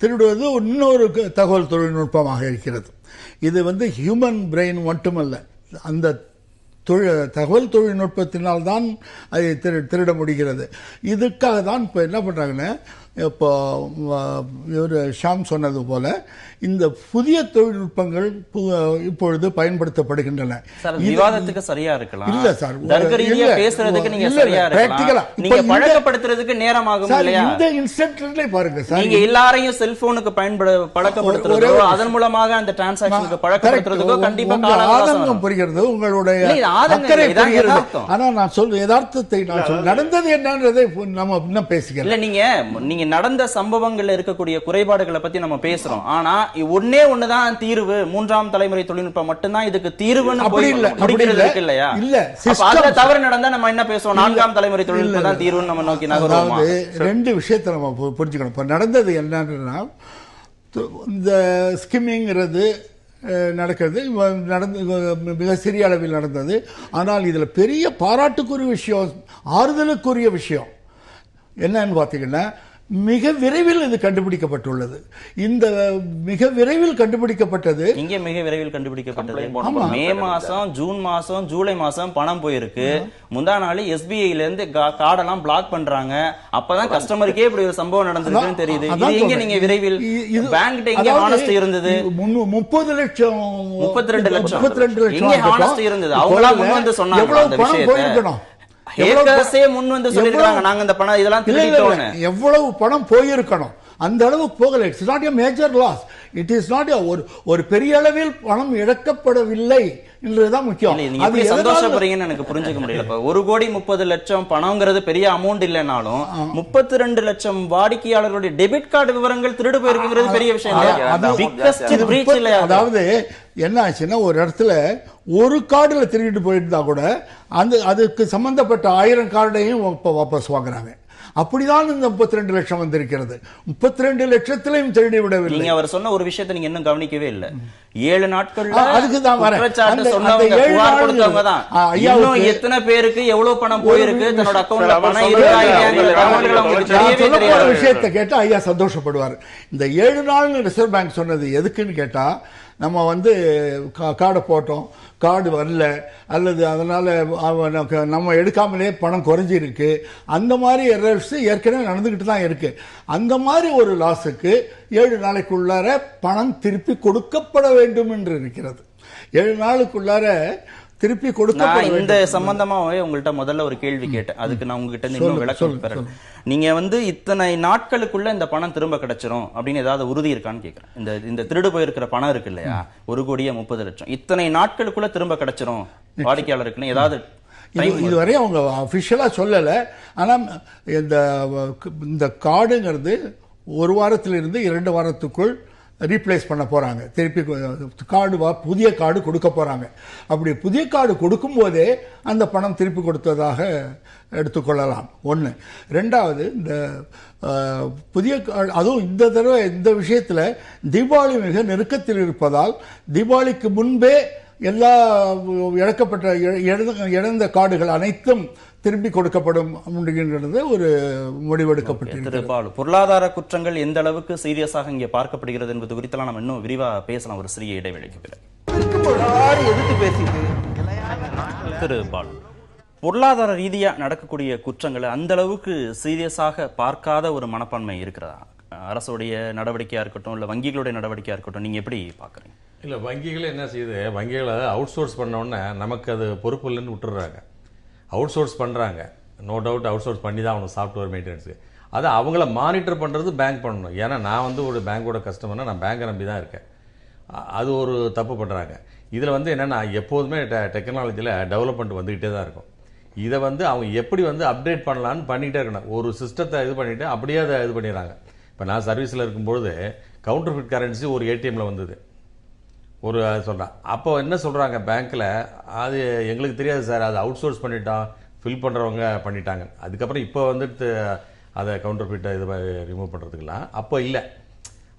Speaker 4: திருடுவது இன்னொரு தகவல் தொழில்நுட்பமாக இருக்கிறது. இது வந்து ஹியூமன் பிரெயின் மட்டுமல்ல, அந்த தகவல் தொழில்நுட்பத்தினால்தான் அதை திருட முடிகிறது. இதுக்காக தான் இப்போ என்ன பண்ணுறாங்கன்னா, இப்போ இவர் ஷாம் சொன்னது போல இந்த புதிய தொழில்நுட்பங்கள் இப்பொழுது பயன்படுத்தப்படுகின்றன.
Speaker 2: விவாதத்துக்கு சரியா இருக்கலாம்,
Speaker 4: இல்ல சார்,
Speaker 2: பேசுறதுக்கு நீங்க சரியா இருக்கலாம், நீங்க பழக்கப்படுத்துறதுக்கு நேரம் ஆகும் இல்லையா?
Speaker 4: இந்த இன்ஸ்டன்ட்ல பாருங்க சார்,
Speaker 2: நீங்க எல்லாரையும் செல்போனுக்கு பழக்கப்படுத்துறதோ அதன் மூலமாக அந்த டிரான்சாக்ஷனுக்கு பழக்கப்படுத்துறதுக்கோ கண்டிப்பா
Speaker 4: ஆதங்கம் புரிகிறது, உங்களுடைய அக்கறை புரிகிறது. ஆனா நான் சொல்ற யதார்த்தத்தை நான் சொல்ல நடந்தது என்னன்றதை நம்ம இன்னும் பேசிக்கலாம்.
Speaker 2: இல்ல நீங்க நடந்த சம்பவங்கள்ல இருக்கக்கூடிய குறைபாடுகளை பத்தி நம்ம பேசுறோம். ஆனா ஒன்னே ஒண்ணுதான் தீர்வு, 3ஆம் தலைமுறை தொழில்நுட்பம் மட்டும்தான் இதுக்கு தீர்வுன்னு முடிக்கிறதுக்கு இல்லையா? இல்ல, அதுல தவறு நடந்தா நம்ம என்ன பேசுவோம், 4ஆம் தலைமுறை தொழில்நுட்பம் தான் தீர்வுன்னு நம்ம நோக்கி நகருவோம்.
Speaker 4: ரெண்டு விஷயத்தை நம்ம புரிஞ்சுக்கணும். இப்ப நடந்தது என்னன்னா, இந்த ஸ்கிம்மிங்கிறது நடக்கிறது மிக சிறிய அளவில் நடந்தது. ஆனால் இதுல பெரிய பாராட்டுக்குரிய விஷயம், ஆறுதலுக்குரிய விஷயம் என்னன்னு பாத்தீங்கன்னா, மிக விரைவில் இது கண்டுபிடிக்கப்பட்டுள்ளது. இந்த மிக விரைவில் கண்டுபிடிக்கப்பட்டது
Speaker 2: இங்கே மிக விரைவில் கண்டுபிடிக்கப்பட்டது. மே மாசம், ஜூன் மாசம், ஜூலை மாசம் பணம் போயிருக்கு. முந்தா நாள் எஸ்பிஐல இருந்து கார்டெல்லாம் பிளாக் பண்றாங்க. அப்பதான் கஸ்டமருக்கே இப்படி ஒரு சம்பவம் நடந்திருக்குன்னு தெரியுது. இது எங்க நீங்க விரைவில் பேங்க் எங்க ஹானஸ்ட் இருந்தது?
Speaker 4: 30 லட்சம்
Speaker 2: 32 லட்சம் எங்க ஹானஸ்ட் இருந்தது? அவங்களா முன் வந்து சொன்னாங்க அந்த விஷயத்தை. முன் வந்து சொல்லிருக்காங்க, நாங்க இந்த பணம் இதெல்லாம் திருடிட்டோம்னு.
Speaker 4: எவ்வளவு பணம் போயிருக்கணும், அந்த அளவுக்கு போகல. It's not a major loss, it is not ஒரு பெரிய அளவில் பணம் இழக்கப்படவில்லை என்றுதான் முக்கியம்.
Speaker 2: நீங்க சந்தோஷப்படுறீங்கன்னு எனக்கு புரிஞ்சுக்க முடியல. 1,30,00,000 பணம்ங்கிறது பெரிய அமௌண்ட் இல்லைனாலும் 32 லட்சம் வாடிக்கையாளர்களுடைய டெபிட் கார்டு விவரங்கள் திருடு போயிருக்குங்கிறது பெரிய விஷயம்.
Speaker 4: அதாவது என்ன ஆச்சுன்னா, ஒரு இடத்துல ஒரு கார்டுல திருடிட்டு போயிருந்தா கூட அதுக்கு சம்பந்தப்பட்ட 1000 கார்டையும் வாபஸ் வாங்குறாங்க. அப்படிதான் இந்த 32 லட்சம் வந்திருக்கிறது. 32 லட்சத்திலையும் திருடி விடவில்லை.
Speaker 2: நீங்க அவர் சொன்ன ஒரு விஷயத்தை நீங்க இன்னும் கவனிக்கவே இல்லை. 7 நாட்கள்ல எத்தனை பேருக்கு எவ்வளவு பணம் போயிருக்கு, தன்னோட அக்கௌண்ட்ல பணம்
Speaker 4: விஷயத்தை கேட்டா ஐயா சந்தோஷப்படுவார். இந்த 7 நாள் ரிசர்வ் பேங்க் சொன்னது எதுக்குன்னு கேட்டா, நம்ம வந்து கார்டை போட்டோம், கார்டு வரல, அல்லது அதனால் நம்ம எடுக்காமலே பணம் குறைஞ்சிருக்கு, அந்த மாதிரி எரர்ஸ் ஏற்கனவே நடந்துக்கிட்டு தான் இருக்குது. அந்த மாதிரி ஒரு லாஸுக்கு 7 நாளைக்குள்ளார பணம் திருப்பி கொடுக்கப்பட வேண்டும் என்று இருக்கிறது. 7 நாளுக்குள்ளார திருப்பி கொடுக்கப்பட வேண்டும்.
Speaker 2: இந்த சம்பந்தமாவே உங்கள்கிட்ட முதல்ல ஒரு கேள்வி கேட்டேன், அதுக்கு நான் உங்ககிட்ட இன்னும் விளக்கம் பெறேன். நீங்க வந்து இத்தனை நாட்களுக்குள்ள இந்த பணம் திரும்ப கிடைச்சிரும் அப்படின்னு ஏதாவது உறுதி இருக்கான்னு கேட்கிறேன். இந்த திருடு போயிருக்கிற பணம் இருக்கு இல்லையா, 1,30,00,000, இத்தனை நாட்களுக்குள்ள திரும்ப கிடைச்சிரும் வாடிக்கையாளருக்குன்னு ஏதாவது
Speaker 4: இதுவரை அவங்க அபிஷியலா சொல்லல. ஆனா இந்த கார்டுங்கிறது 1 வாரத்திலிருந்து 2 வாரத்துக்குள் ரீப்ளேஸ் பண்ண போறாங்க. திருப்பி கார்டு புதிய கார்டு கொடுக்க போறாங்க. அப்படி புதிய கார்டு கொடுக்கும் போதே அந்த பணம் திருப்பி கொடுத்ததாக எடுத்துக்கொள்ளலாம். 1. 2வது, இந்த புதிய கார்டு, அதுவும் இந்த தடவை இந்த விஷயத்தில் தீபாவளி மிக நெருக்கத்தில் இருப்பதால் தீபாவளிக்கு முன்பே எல்லா இழந்த கார்டுகள் அனைத்தும் திரும்பி கொடுக்கப்படும் அப்படிங்கிறது ஒரு முடிவெடுக்கப்பட்டிருக்கிறது.
Speaker 2: பொருளாதார குற்றங்கள் எந்த அளவுக்கு சீரியஸாக இங்கே பார்க்கப்படுகிறது என்பது குறித்தெல்லாம் நம்ம இன்னும் விரிவா பேசலாம் ஒரு சிறிய இடைவெளிக்கு பிறகு. திரு பாலு, பொருளாதார ரீதியா நடக்கக்கூடிய குற்றங்களை அந்த அளவுக்கு சீரியஸாக பார்க்காத ஒரு மனப்பான்மை இருக்கிறதா? அரசுடைய நடவடிக்கையா இருக்கட்டும், இல்ல வங்கிகளுடைய நடவடிக்கையா இருக்கட்டும், நீங்க எப்படி பாக்குறீங்க?
Speaker 3: இல்ல, வங்கிகள் என்ன செய்யுது, வங்கிகளை அவுட் சோர்ஸ் பண்ண உடனே நமக்கு அது பொறுப்பு இல்லைன்னு விட்டுறாங்க. அவுட் சோர்ஸ் பண்ணுறாங்க, நோ டவுட் அவுட் சோர்ஸ் பண்ணி தான் அவனுக்கு சாஃப்ட்வேர் மெயின்டெனன்ஸுக்கு. அதை அவங்கள மானிட்டர் பண்ணுறது பேங்க் பண்ணணும். ஏன்னா நான் வந்து ஒரு பேங்கோட கஸ்டமர்னா நான் பேங்கை நம்பி தான் இருக்கேன். அது ஒரு தப்பு பண்ணுறாங்க. இதில் வந்து என்னென்னா, எப்போதுமே டெக்னாலஜியில் டெவலப்மெண்ட் வந்துக்கிட்டே தான் இருக்கும். இதை வந்து அவங்க எப்படி வந்து அப்டேட் பண்ணலான்னு பண்ணிகிட்டே இருக்கணும். ஒரு சிஸ்டத்தை இது பண்ணிவிட்டு அப்படியே அதை இது பண்ணிடுறாங்க. இப்போ நான் சர்வீஸில் இருக்கும்பொழுது கவுண்டர் ஃபிட் கரன்சி ஒரு ஏடிஎம்மில் வந்தது, ஒரு சொல்கிறேன். அப்போ என்ன சொல்கிறாங்க பேங்க்கில், அது எங்களுக்கு தெரியாது சார், அது அவுட் சோர்ஸ் பண்ணிட்டோம், ஃபில் பண்ணுறவங்க பண்ணிட்டாங்க. அதுக்கப்புறம் இப்போ வந்துட்டு அதை கவுண்டர் ஃபிட்டை இது ரிமூவ் பண்ணுறதுக்கெல்லாம் அப்போ இல்லை.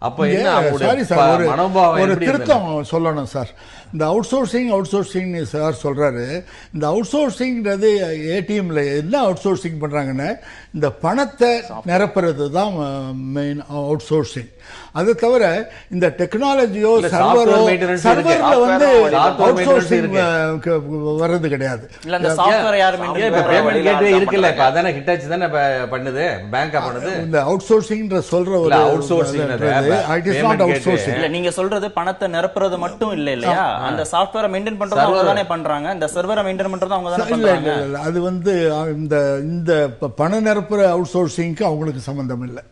Speaker 3: அப்போ
Speaker 4: ஒரு திருத்தம் சொல்லணும் சார். இந்த அவுட் சோர்சிங் சார் சொல்றாரு. இந்த அவுட் சோர்சிங்கிறது ஏடிஎம்ல என்ன அவுட் சோர்சிங் பண்றாங்கன்னா, இந்த பணத்தை நிரப்புறது தான் மெயின் அவுட் சோர்சிங். அது தவிர இந்த டெக்னாலஜியோ சர்வர்ல வந்து அவுட் சோர்சிங் வர்றது கிடையாது. இந்த அவுட் சோர்சிங் சொல்ற ஒரு அவுட் சோர்சிங்
Speaker 2: நீங்க சொல்றது பணத்தை நிரப்புறது மட்டும் இல்ல இல்லையா, அந்த சாஃப்ட்வேரை மெயின்டைன் பண்றது அவங்க தானே பண்றாங்க, இந்த சர்வரை மெயின்டைன் பண்றது அவங்க தானே பண்றாங்க.
Speaker 4: அது வந்து இந்த பண நிரப்புற அவுட் சோர்சிங்க்கு அவங்களுக்கு சம்பந்தம் இல்லை.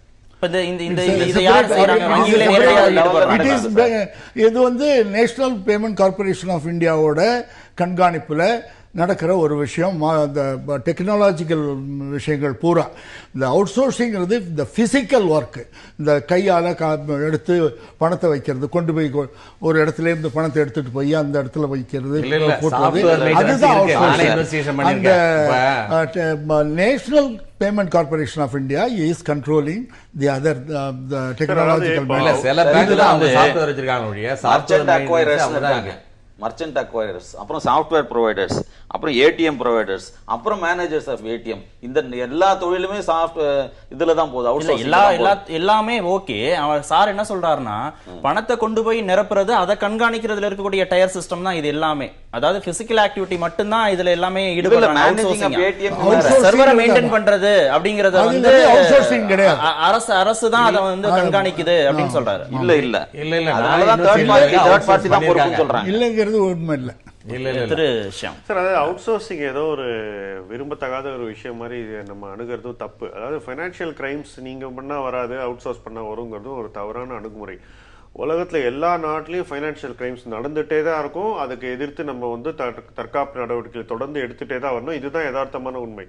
Speaker 4: இது வந்து நேஷனல் பேமெண்ட் கார்பரேஷன் ஆஃப் இந்தியாவோட கண்காணிப்புல நடக்கிற ஒரு விஷயம். இந்த டெக்னாலஜிக்கல் விஷயங்கள் பூரா இந்த அவுட் சோர்சிங்கிறது இந்த பிசிக்கல் ஒர்க், இந்த கையால் எடுத்து பணத்தை வைக்கிறது, கொண்டு போய் ஒரு இடத்துல இருந்து பணத்தை எடுத்துட்டு போய் அந்த இடத்துல வைக்கிறது, அதுதான் அவுட் சோர்சிங். அந்த national payment corporation of India is controlling the other technological.
Speaker 6: Merchant acquirers, அப்புறம் சாஃப்ட்வேர் ப்ரொவைடர்ஸ், அப்புறம் ஏடிஎம் ப்ரொவைடர்ஸ், அப்புறம் மேனேஜர்ஸ் ஆஃப் ஏடிஎம். இந்த எல்லா தொழிலுமே இதுல தான் போகுது.
Speaker 2: எல்லாமே ஓகே. அவர் சார் என்ன சொல்றாருன்னா, பணத்தை கொண்டு போய் நிரப்புறது, அதை கண்காணிக்கிறதுல இருக்கக்கூடிய டயர் சிஸ்டம் தான் இது எல்லாமே. அதாவது பிசிக்கல் ஆக்டிவிட்டி மட்டும் தான் இதுல எல்லாமே ஈடுபடுறாங்க. சர்வரை மெயின்டைன் பண்றது அப்படிங்கறது வந்து அரசு தான் அதை வந்து கண்காணிக்குது அப்படின்னு சொல்றாரு.
Speaker 6: இல்ல இல்ல இல்ல இல்ல, அதனாலதான் தேர்ட் பார்ட்டி தான் பொறுப்புன்னு சொல்றாங்க.
Speaker 4: இல்லங்கிறது உண்மை இல்ல.
Speaker 5: அவுட் சோர்சிங் ஏதோ ஒரு விரும்பத்தகாத ஒரு விஷயம் மாதிரி நம்ம அணுகிறதும் தப்பு. அதாவது ஃபைனான்சியல் கிரைம்ஸ் நீங்க பண்ணா வராது, அவுட் சோர்ஸ் பண்ணா வருங்கிறதும் ஒரு தவறான அணுகுமுறை. உலகத்துல எல்லா நாட்டிலையும் ஃபைனான்சியல் கிரைம்ஸ் நடந்துட்டே தான் இருக்கும். அதுக்கு எதிர்த்து நம்ம வந்து தற்காப்பு நடவடிக்கைகள் தொடர்ந்து எடுத்துட்டே தான் வரணும். இதுதான் யதார்த்தமான உண்மை.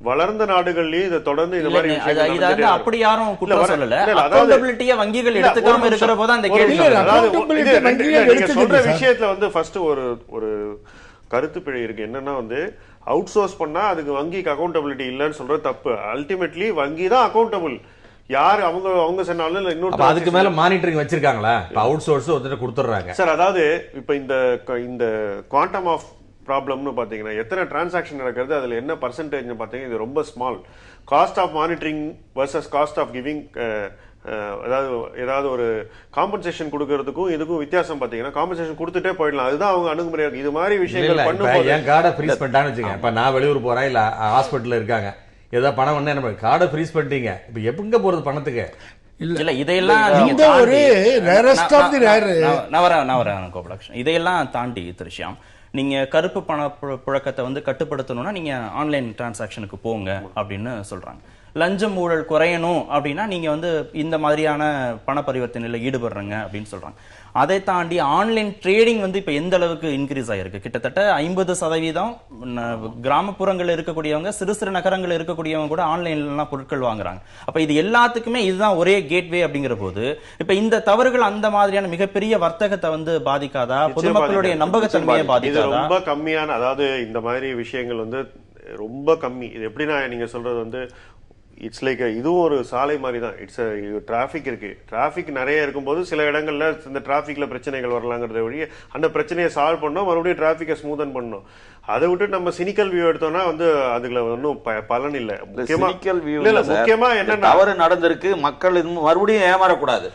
Speaker 5: வளர்ந்த நாடுகள்லயும் இதை தொடர்ந்து இந்த மாதிரி
Speaker 2: அப்படி யாரும் குற்றம் சொல்லல. அக்கவுண்டபிலிட்டியை வங்கிகள் எடுத்துக்காம இருக்கிற போது அந்த கேள்வி
Speaker 5: சொல்ற விஷயத்துல வந்து ஃபர்ஸ்ட் ஒரு கருத்து பிழை இருக்கு. என்னன்னா வந்து அவுட் சோர்ஸ் பண்ணா அதுக்கு வங்கிக்கு அக்கவுண்டபிலிட்டி இல்லைன்னு சொல்றது தப்பு. அல்டிமேட்லி வங்கி தான் அக்கவுண்டபிள். யார் அவங்க சொன்னாலும் இன்னொரு
Speaker 3: அதுக்கு மேல மானிட்டரிங் வச்சிருக்காங்களா? அவுட் சோர்ஸ் ஒருத்தர் கொடுத்துறாங்க
Speaker 5: சார். அதாவது இப்ப இந்த குவாண்டம் ஆஃப் ப்ராப்ளம்னு பாத்தீங்கன்னா எத்தனை டிரான்சாக்ஷன் நடக்கிறது, அதுல என்ன பர்சன்டேஜ் பாத்தீங்கன்னா இது ரொம்ப small. Cost of monitoring versus cost of giving ஏதாவது ஒரு காம்பன்சேஷன் கொடுக்கறதுக்கும் இதுக்கும் வித்தியாசம் பாத்தீங்கன்னா காம்பன்சேஷன் கொடுத்துட்டே போயிடலாம். அதுதான் அவங்க அணுகுமுறையா இருக்கு. இது மாதிரி விஷயங்கள் பண்ணும்போது
Speaker 3: என் கார்டை ஃப்ரீஸ் பண்ணிட்டான்னு வச்சுக்கேன். இப்ப நான் வெளியூர் போறேன், இல்ல ஹாஸ்பிட்டல்ல இருக்காங்க, ஏதாவது பணம் வந்து என்ன கார்டை ஃப்ரீஸ் பண்ணிட்டீங்க, இப்ப எங்க போறது பணத்துக்கு?
Speaker 2: இல்ல இதையெல்லாம் கோபாலகிருஷ்ணன், இதையெல்லாம் தாண்டி திருஷ்யாம், நீங்க கருப்பு பண புழக்கத்தை வந்து கட்டுப்படுத்தணும்னா நீங்க ஆன்லைன் டிரான்சாக்ஷனுக்கு போங்க அப்படின்னு சொல்றாங்க. லஞ்சம் ஊழல் குறையணும் அப்படின்னா நீங்க வந்து இந்த மாதிரியான பண பரிவர்த்தனையில ஈடுபடுறங்க அப்படின்னு சொல்றாங்க. அதை தாண்டி ஆன்லைன் ட்ரேடிங் வந்து இப்ப எந்த அளவுக்கு இன்க்ரீஸ் ஆயிருக்கு? கிட்டத்தட்ட 50% கிராமப்புறங்கள் இருக்கக்கூடியவங்க, சிறு சிறு நகரங்கள் இருக்கக்கூடியவங்க கூட ஆன்லைன்ல பொருட்கள் வாங்குறாங்க. அப்ப இது எல்லாத்துக்குமே இதுதான் ஒரே கேட்வே அப்படிங்கிற போது இப்ப இந்த தவறுகள் அந்த மாதிரியான மிகப்பெரிய வர்த்தகத்தை வந்து பாதிக்காதா? பொதுமக்களுடைய நம்பகத்தன்மையை பாதிக்காதா?
Speaker 5: இது ரொம்ப கம்மியான, அதாவது இந்த மாதிரி விஷயங்கள் வந்து ரொம்ப கம்மி. இது எப்படின்னா நீங்க சொல்றது வந்து இட்ஸ் லைக் இதுவும் ஒரு சாலை மாதிரி தான். இட்ஸ் டிராஃபிக் இருக்கு. டிராஃபிக் நிறைய இருக்கும்போது சில இடங்கள்ல இந்த டிராஃபிக்ல பிரச்சனைகள் வரலாங்கிறத வழி அந்த பிரச்சனையை சால்வ் பண்ணோம், மறுபடியும் டிராஃபிக்கை ஸ்மூதன் பண்ணணும். அதை விட்டு நம்ம சினிக்கல் வியூ எடுத்தோம்னா வந்து அதுல ஒன்றும் பலன் இல்ல. முக்கியமா என்ன
Speaker 6: தவறு நடந்திருக்கு, மக்கள் மறுபடியும் ஏமாறக்கூடாது.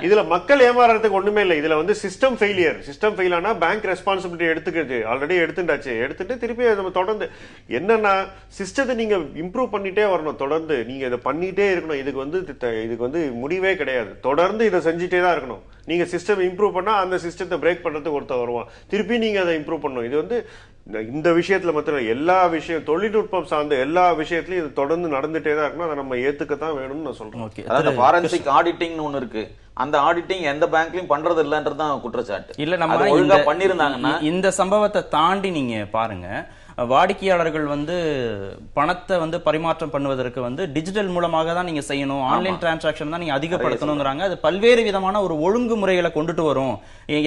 Speaker 5: இதுல மக்கள் ஏமாறதுக்கு ஒண்ணுமே இல்லை. இதுல வந்து சிஸ்டம் ஃபெயிலியர். சிஸ்டம் ஃபெயில் ஆனா பேங்க் ரெஸ்பான்சிபிலிட்டி எடுத்துக்கிறது ஆல்ரெடி எடுத்துட்டாச்சு. எடுத்துட்டு திருப்பி நம்ம தொடர்ந்து என்னன்னா சிஸ்டத்தை நீங்க இம்ப்ரூவ் பண்ணிட்டே வரணும். தொடர்ந்து நீங்க இதை பண்ணிட்டே இருக்கணும். இதுக்கு வந்து முடிவே கிடையாது. தொடர்ந்து இதை செஞ்சுட்டே தான் இருக்கணும். நீங்க சிஸ்டம் இம்ப்ரூவ் பண்ணா அந்த சிஸ்டத்தை பிரேக் பண்றதுக்கு ஒருத்தர் வருவான். திருப்பி நீங்க அதை இம்ப்ரூவ் பண்ணணும். இது வந்து இந்த விஷயத்துல மாத்திரம் எல்லா விஷயம் தொழில்நுட்பம் சார்ந்த எல்லா விஷயத்திலயும் இது தொடர்ந்து நடந்துட்டே தான் இருக்கணும். அதை நம்ம ஏத்துக்கத்தான் வேணும்னு நான் சொல்றேன்.
Speaker 6: அதாவது ஃபாரன்சிக் ஆடிட்டிங் ஒன்னு இருக்கு. அந்த ஆடிட்டிங் எந்த பேங்க்லயும் பண்றது இல்லன்றதுதான் குற்றச்சாட்டு.
Speaker 2: இல்ல நம்ம ஒழுங்கா பண்ணிருந்தாங்கன்னா இந்த சம்பவத்தை தாண்டி நீங்க பாருங்க, வாடிக்கையாளர்கள் வந்து பணத்தை வந்து பரிமாற்றம் பண்ணுவதற்கு வந்து டிஜிட்டல் மூலமாக தான் நீங்க செய்யணும், ஆன்லைன் டிரான்சாக்ஷன் தான் நீங்க அதிகப்படுத்தணுங்கிறாங்க. அது பல்வேறு விதமான ஒரு ஒழுங்குமுறைகளை கொண்டுட்டு வரும்.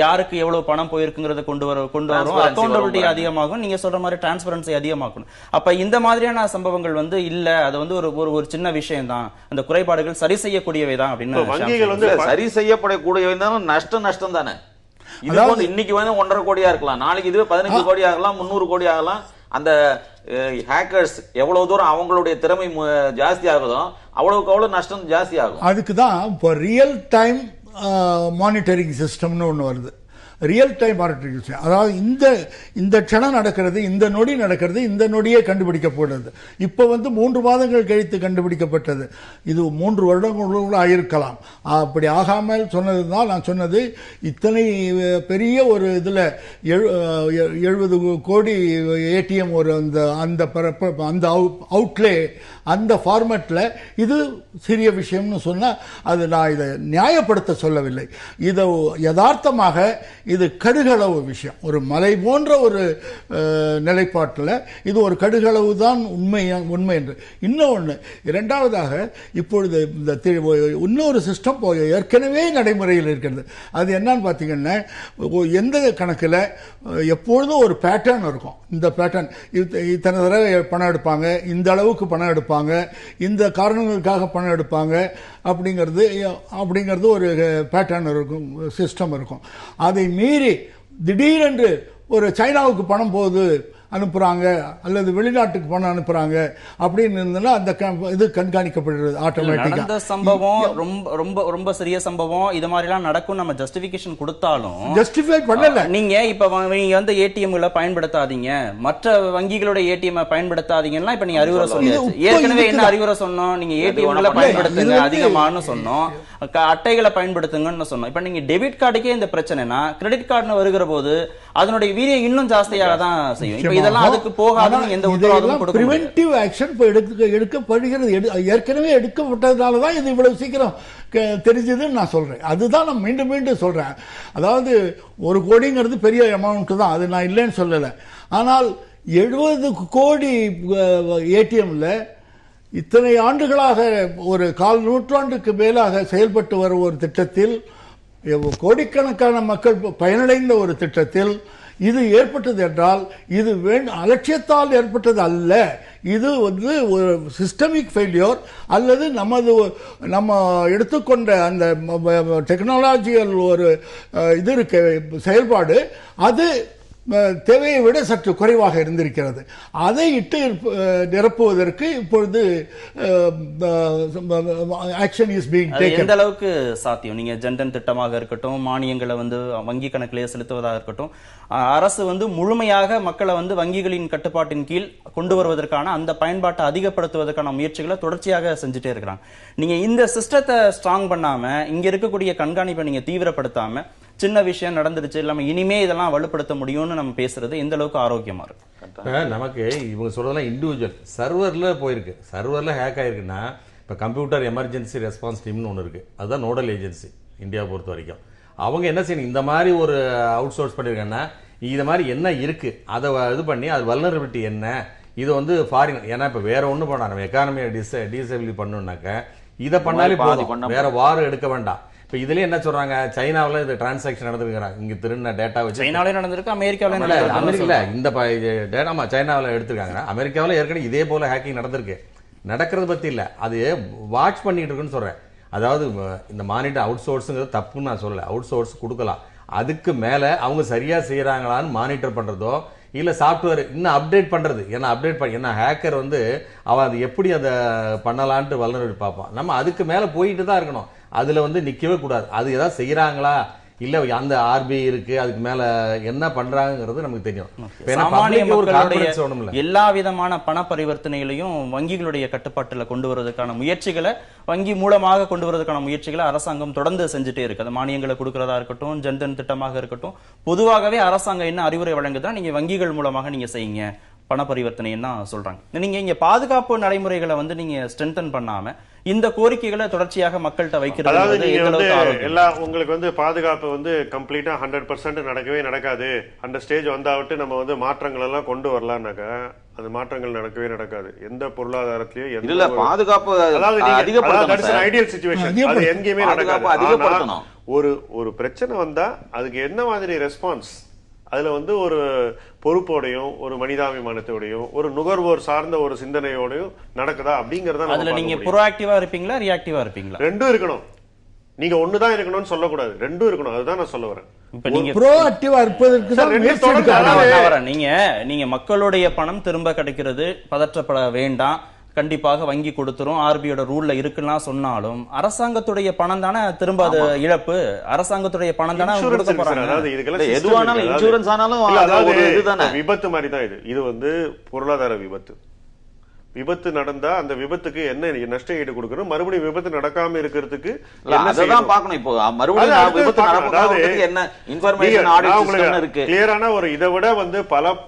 Speaker 2: யாருக்கு எவ்வளவு பணம் போயிருக்குங்கிறத கொண்டு வரும், அக்கௌண்டபிலிட்டி அதிகமாகும், நீங்க சொல்ற மாதிரி டிரான்ஸ்பரன்சி அதிகமாகணும். அப்ப இந்த மாதிரியான சம்பவங்கள் வந்து இல்ல, அது வந்து ஒரு சின்ன விஷயம் தான், அந்த குறைபாடுகள் சரி செய்யக்கூடியவை தான் அப்படின்னு
Speaker 5: வங்கிகள் வந்து
Speaker 6: சரி செய்யப்படக்கூடியவை தான். நஷ்டம் தானே. இது வந்து இன்னைக்கு வந்து 1.5 கோடியா இருக்கலாம், நாளைக்கு இதுவே 15 கோடி ஆகலாம், 300 கோடி ஆகலாம். அந்த ஹேக்கர்ஸ் எவ்வளவு தூரம் அவங்களுடைய திறமை ஜாஸ்தி ஆகுதோ அவ்வளவுக்கு அவ்வளவு நஷ்டம் ஜாஸ்தி ஆகும்.
Speaker 4: அதுக்கு தான் இப்போ ரியல் டைம் மானிட்டரிங் சிஸ்டம்னு ஒன்று வருது. ரியல் டைம் மானிட்டரிங் சிஸ்டம், அதாவது இந்த க்ஷணம் நடக்கிறது, இந்த நொடி நடக்கிறது, இந்த நொடியே கண்டுபிடிக்கப்படுறது. இப்போ வந்து 3 மாதங்கள் கழித்து கண்டுபிடிக்கப்பட்டது. இது 3 வருடங்களுக்குள்ள ஆயிருக்கலாம். அப்படி ஆகாமல் சொன்னது தான் நான் சொன்னது. இத்தனை பெரிய ஒரு இதில் 70 கோடி ஏடிஎம் ஒரு அந்த அவுட்லே அந்த ஃபார்மேட்டில் இது சிறிய விஷயம்னு சொன்னால் அது நான் இதை நியாயப்படுத்த சொல்லவில்லை. இதை யதார்த்தமாக இது கடுகளவு விஷயம். ஒரு மலை போன்ற ஒரு நிலைப்பாட்டில் இது ஒரு கடுகளவு தான் உண்மை என்று. இன்னொன்று, இரண்டாவதாக இப்பொழுது இந்த இன்னொரு சிஸ்டம் ஏற்கனவே நடைமுறையில் இருக்கிறது. அது என்னன்னு பார்த்தீங்கன்னா, எந்த கணக்கில் எப்பொழுதும் ஒரு பேட்டர்ன் இருக்கும். இந்த பேட்டர்ன் இத்தனை தடவை பணம் எடுப்பாங்க, இந்த அளவுக்கு பணம் எடுப்பாங்க, இந்த காரணங்களுக்காக பணம் எடுப்பாங்க அப்படிங்கிறது ஒரு பேட்டர்ன் இருக்கும், சிஸ்டம் இருக்கும். அதை மீறி திடீரென்று ஒரு சைனாவுக்கு பணம் போகுது அனுப்புறாங்க அல்லது வெளிநாட்டுக்கு பணம் அனுப்புறாங்க அப்படின்னு இருந்தா அந்த இது கண்காணிக்கப்படுறது ஆட்டோமேட்டிக்கா.
Speaker 2: அந்த சம்பவம் ரொம்ப ரொம்ப சிறிய சம்பவம், இது மாதிரி எல்லாம் நடக்கும் நம்ம ஜஸ்டிபிகேஷன் கொடுத்தாலும்
Speaker 4: ஜஸ்டிஃபை பண்ணல.
Speaker 2: நீங்க இப்ப நீங்க வந்து ஏடிஎம்களை பயன்படுத்தாதீங்க, மற்ற வங்கிகளோட ஏடிஎம் பயன்படுத்தாதீங்கன்னா இப்ப நீங்க அறிவுரை சொல்லியாச்சு. ஏற்கனவே என்ன அறிவுரை சொன்னோம்? நீங்க ஏடிஎம்களை பயன்படுத்துங்க அதிகமானு சொன்னோம், அட்டைகளை பயன்படுத்துங்கன்னு சொன்னோம். இப்ப நீங்க டெபிட் கார்டுக்கே இந்த பிரச்சனைனா கிரெடிட் கார்டுன்னு வருகிற போது அதனுடைய வீரியம் இன்னும் ஜாஸ்தியாக தான் செய்யும். இதெல்லாம் அதுக்கு போகாதுன்னு எந்த உத்தரவாதமும் கொடுக்க முடியாது.
Speaker 4: பிரிவென்டிவ் ஆக்ஷன் எடுக்கப்படுகிறது. ஏற்கனவே எடுக்கப்பட்டதுனால தான் இது இவ்வளவு சீக்கிரம் தெரிஞ்சதுன்னு நான் சொல்றேன். அதுதான் நான் மீண்டும் மீண்டும் சொல்றேன். அதாவது 1 கோடிங்கிறது பெரிய அமௌண்ட் தான், அது நான் இல்லைன்னு சொல்லலை. ஆனால் 70 கோடி ஏடிஎம்ல இத்தனை ஆண்டுகளாக ஒரு 1/4 நூற்றாண்டுக்கு மேலாக செயல்பட்டு வரும் ஒரு திட்டத்தில், கோடிக்கணக்கான மக்கள் பயனடைந்த ஒரு திட்டத்தில் இது ஏற்பட்டது என்றால் இது அலட்சியத்தால் ஏற்பட்டது அல்ல. இது வந்து ஒரு சிஸ்டமிக் ஃபெயிலியர் அல்லது நம்ம எடுத்துக்கொண்ட அந்த டெக்னாலஜிக்கல் ஒரு இது இருக்கு செயல்பாடு, அது தேவையை விட சற்று குறைவாக இருந்திருக்கிறது. அதை இட்டு நிரப்புவதற்கு இப்பொழுது ஆக்ஷன் இஸ் பீயிங் டேக்கன்.
Speaker 2: எந்த அளவுக்கு சாத்தியம்? நீங்க ஜன்தன் திட்டமாக இருக்கட்டும், மானியங்களை வந்து வங்கி கணக்கிலேயே செலுத்துவதாக இருக்கட்டும், அரசு வந்து முழுமையாக மக்களை வந்து வங்கிகளின் கட்டுப்பாட்டின் கீழ் கொண்டு வருவதற்கான அந்த பயன்பாட்டை அதிகப்படுத்துவதற்கான முயற்சிகளை தொடர்ச்சியாக செஞ்சுட்டே இருக்கிறாங்க. நீங்க இந்த சிஸ்டத்தை ஸ்ட்ராங் பண்ணாம, இங்க இருக்கக்கூடிய கண்காணிப்பை நீங்க தீவிரப்படுத்தாம, சின்ன விஷயம் நடந்துருச்சு இல்லாம இனிமே இதெல்லாம் வலுப்படுத்த முடியும்னு நம்ம பேசுறது எந்த அளவுக்கு ஆரோக்கியமா இருக்கு?
Speaker 3: நமக்கு இவங்க சொல்றதெல்லாம் இண்டிவிஜுவல் சர்வர்ல போயிருக்கு, சர்வர்ல ஹேக் ஆயிருக்குன்னா இப்ப கம்ப்யூட்டர் எமர்ஜென்சி ரெஸ்பான்ஸ் டீம்னு ஒன்று இருக்கு, அதுதான் நோடல் ஏஜென்சி இந்தியா பொறுத்த வரைக்கும். அவங்க என்ன செய்யணும், இந்த மாதிரி ஒரு அவுட் சோர்ஸ் பண்ணிருக்காங்கன்னா இது மாதிரி என்ன இருக்கு அதை இது பண்ணி அது வல்னரபிலிட்டி என்ன, இது வந்து ஃபாரின், ஏன்னா இப்ப வேற ஒண்ணு பண்ணா நம்ம எக்கானமியை டிசேபிள் பண்ணணும்னாக்க இதை பண்ணாலே போதும், வேற வார் எடுக்க வேண்டாம். இப்ப இதுல என்ன சொல்றாங்க, சைனாவில் இது டிரான்சாக்சன் நடந்துருக்காங்க, இங்க திருந டேட்டா வச்சு
Speaker 2: சைனாவிலே நடந்திருக்கு, அமெரிக்காவில
Speaker 3: அமெரிக்கா இந்த டேட்டா சைனாவில் எடுத்திருக்காங்க. அமெரிக்காவில் ஏற்கனவே இதே போல ஹேக்கிங் நடந்திருக்கு, நடக்கிறது பத்தி இல்ல, அது வாட்ச் பண்ணிட்டு இருக்குன்னு சொல்றேன். அதாவது இந்த மானிட்டர் அவுட் சோர்ஸுங்கிறது தப்புன்னு நான் சொல்லல, அவுட் சோர்ஸ் கொடுக்கலாம், அதுக்கு மேல அவங்க சரியா செய்யறாங்களான்னு மானிட்டர் பண்றதோ இல்ல சாஃப்ட்வேர் இன்னும் அப்டேட் பண்றது, ஏன்னா ஏன்னா ஹேக்கர் வந்து அவன் அது எப்படி அதை பண்ணலான்ட்டு வல்னரபிலிட்டி பார்ப்பான். நம்ம அதுக்கு மேல போயிட்டு தான் இருக்கணும், அதுல வந்து நிக்கவே கூடாது. அது ஏதாவது செய்யறாங்களா இல்ல அந்த ஆர்பிஐ இருக்கு அதுக்கு மேல என்ன பண்றாங்கிறது நமக்கு தெரியும்.
Speaker 2: எல்லா விதமான பண பரிவர்த்தனைகளையும் வங்கிகளுடைய கட்டுப்பாட்டுல கொண்டு வருவதற்கான முயற்சிகளை, வங்கி மூலமாக கொண்டு வருவதற்கான முயற்சிகளை அரசாங்கம் தொடர்ந்து செஞ்சுட்டே இருக்கு. அது மானியங்களை கொடுக்கறதா இருக்கட்டும், ஜன்தன் திட்டமாக இருக்கட்டும், பொதுவாகவே அரசாங்கம் என்ன அறிவுரை வழங்குதா, நீங்க வங்கிகள் மூலமாக நீங்க செய்யுங்க பண பரிவர்த்தனை சொல்றாங்க. நீங்க இங்க பாதுகாப்பு நடைமுறைகளை வந்து நீங்க ஸ்ட்ரென்தன் பண்ணாம இந்த கோரிக்கைகளை தொடர்ச்சியாக மக்கள்கிட்ட வைக்கிறது
Speaker 5: எல்லாம் உங்களுக்கு வந்து பாதுகாப்பு வந்து கம்ப்ளீட்டா 100% நடக்கவே நடக்காது. அந்த ஸ்டேஜ் வந்தாவிட்டு நம்ம வந்து மாற்றங்கள் எல்லாம் கொண்டு வரலாம்னாக்கா அந்த மாற்றங்கள் நடக்கவே நடக்காது. எந்த பொருளாதாரத்திலயும்
Speaker 6: இல்ல பாதுகாப்பு
Speaker 5: ஐடியல் சிச்சுவேஷன் அது எங்கேயுமே நடக்காது. ஒரு பிரச்சனை வந்தா அதுக்கு என்ன மாதிரி ரெஸ்பான்ஸ், அதுல வந்து ஒரு பொறுப்போடையும் ஒரு மனிதாபிமானத்தோடையும் ஒரு நுகர்வோர் சார்ந்த ஒரு சிந்தனையோடையும் நடக்குதா அப்படிங்கறத
Speaker 2: அதுல நீங்க ப்ரோஆக்டிவா இருப்பீங்களா ரியாக்டிவா இருப்பீங்களா?
Speaker 5: ரெண்டும் இருக்கணும். நீங்க ஒண்ணுதான் இருக்கணும்னு சொல்லக்கூடாது, ரெண்டும் இருக்கணும். அதுதான் நான் சொல்ல வரேன்.
Speaker 2: இப்ப நீங்க
Speaker 4: ப்ரோஆக்டிவா இருப்பதற்கு தான்
Speaker 2: நீங்க மக்களுடைய பணம் திரும்ப கிடைக்கிறது, பதற்றப்பட வேண்டாம், கண்டிப்பாக வங்கி கொடுத்துரும், ஆர்பிஐயோட ரூல்ல இருக்குன்னா சொன்னாலும் அரசாங்கத்துடைய பணம் தானே திரும்ப அது இழப்பு, அரசாங்கத்துடைய பணம் தானே கொடுக்க போறாங்க.
Speaker 6: எதுவானாலும் இன்சூரன்ஸ் ஆனாலும்
Speaker 5: விபத்து மாதிரி தான் இது. இது வந்து பொருளாதார விபத்து. விபத்து நடந்தா அந்த விபத்துக்கு என்ன நஷ்ட ஈடு கொடுக்கணும், மறுபடியும் விபத்து நடக்காம இருக்கிறதுக்கு
Speaker 6: அததான் பார்க்கணும். இப்போ மறுபடியும் விபத்து நடக்காததுக்கு என்ன இன்ஃபர்மேஷன் ஆடிட் சிஸ்டம் இருக்கு,
Speaker 5: கிளியரான ஒரு இதை விட வந்து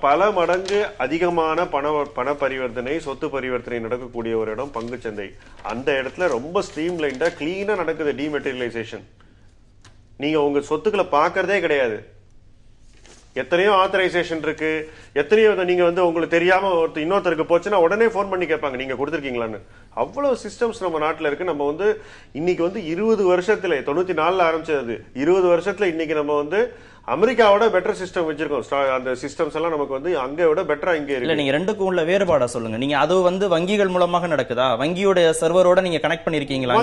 Speaker 5: பல மடங்கு அதிகமான பண பரிவர்த்தனை, சொத்து பரிவர்த்தனை நடக்கக்கூடிய ஒரு இடம் பங்கு சந்தை. அந்த இடத்துல ரொம்ப ஸ்ட்ரீம்லைன்டா கிளீனா நடக்குது டிமெட்டீரியலைசேஷன். நீங்க உங்க சொத்துக்களை பாக்குறதே கிடையாது. எத்தனையோ ஆத்தரைசேஷன் இருக்கு, எத்தனையோ நீங்க வந்து உங்களுக்கு தெரியாம இன்னொருத்தருக்கு போச்சுன்னா உடனே போன் பண்ணி கேட்பாங்க நீங்க கொடுத்துருக்கீங்களான்னு. அவ்வளவு சிஸ்டம்ஸ் நம்ம நாட்டுல இருக்கு. நம்ம வந்து இன்னைக்கு வந்து 20 வருஷத்துல 94 ஆரம்பிச்சது, 20 வருஷத்துல இன்னைக்கு நம்ம வந்து அமெரிக்காவோட பெட்டர் சிஸ்டம் வச்சிருக்கோம். அந்த சிஸ்டம்ஸ் எல்லாம் நமக்கு வந்து அங்க விட பெட்டரா இங்க இருக்கு.
Speaker 2: நீங்க ரெண்டுக்கும் உள்ள வேறுபாடா சொல்லுங்க. நீங்க அது வந்து வங்கிகள் மூலமாக நடக்குதா, வங்கியோட சர்வரோட நீங்க கனெக்ட் பண்ணிருக்கீங்களா?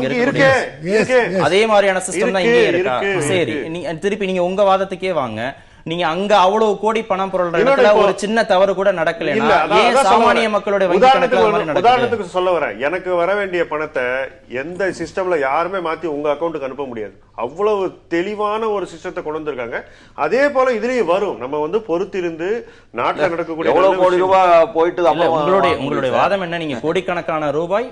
Speaker 2: அதே மாதிரியான சிஸ்டம் தான் இங்கே இருக்கா? சரி, திருப்பி நீங்க உங்க வாதத்துக்கே வாங்க. நீங்க அங்க அவ்வளவு கோடி பணம் பொருள் ஒரு சின்ன தவறு கூட நடக்கலைன்னா ஏன் சாமானிய மக்களுடைய வங்கி கணக்குல நடக்குது?
Speaker 5: உதாரணத்துக்கு சொல்ல வரேன், எனக்கு வர வேண்டிய பணத்தை எந்த சிஸ்டம்ல யாருமே மாத்தி உங்க அக்கௌண்ட்டுக்கு அனுப்ப முடியாது. அவ்வளவு தெளிவான ஒரு சிஸ்டத்தை கொண்டு வந்திருக்காங்க. அதே போல இதுலயும் வரும். நம்ம வந்து பொறுத்திருந்து நாட்டில் நடக்கக்கூடிய
Speaker 6: எவ்வளவு கோடி ரூபாய் போயிட்டு
Speaker 2: உங்களுடைய வாதம் என்ன? நீங்க கோடிக்கணக்கான ரூபாய்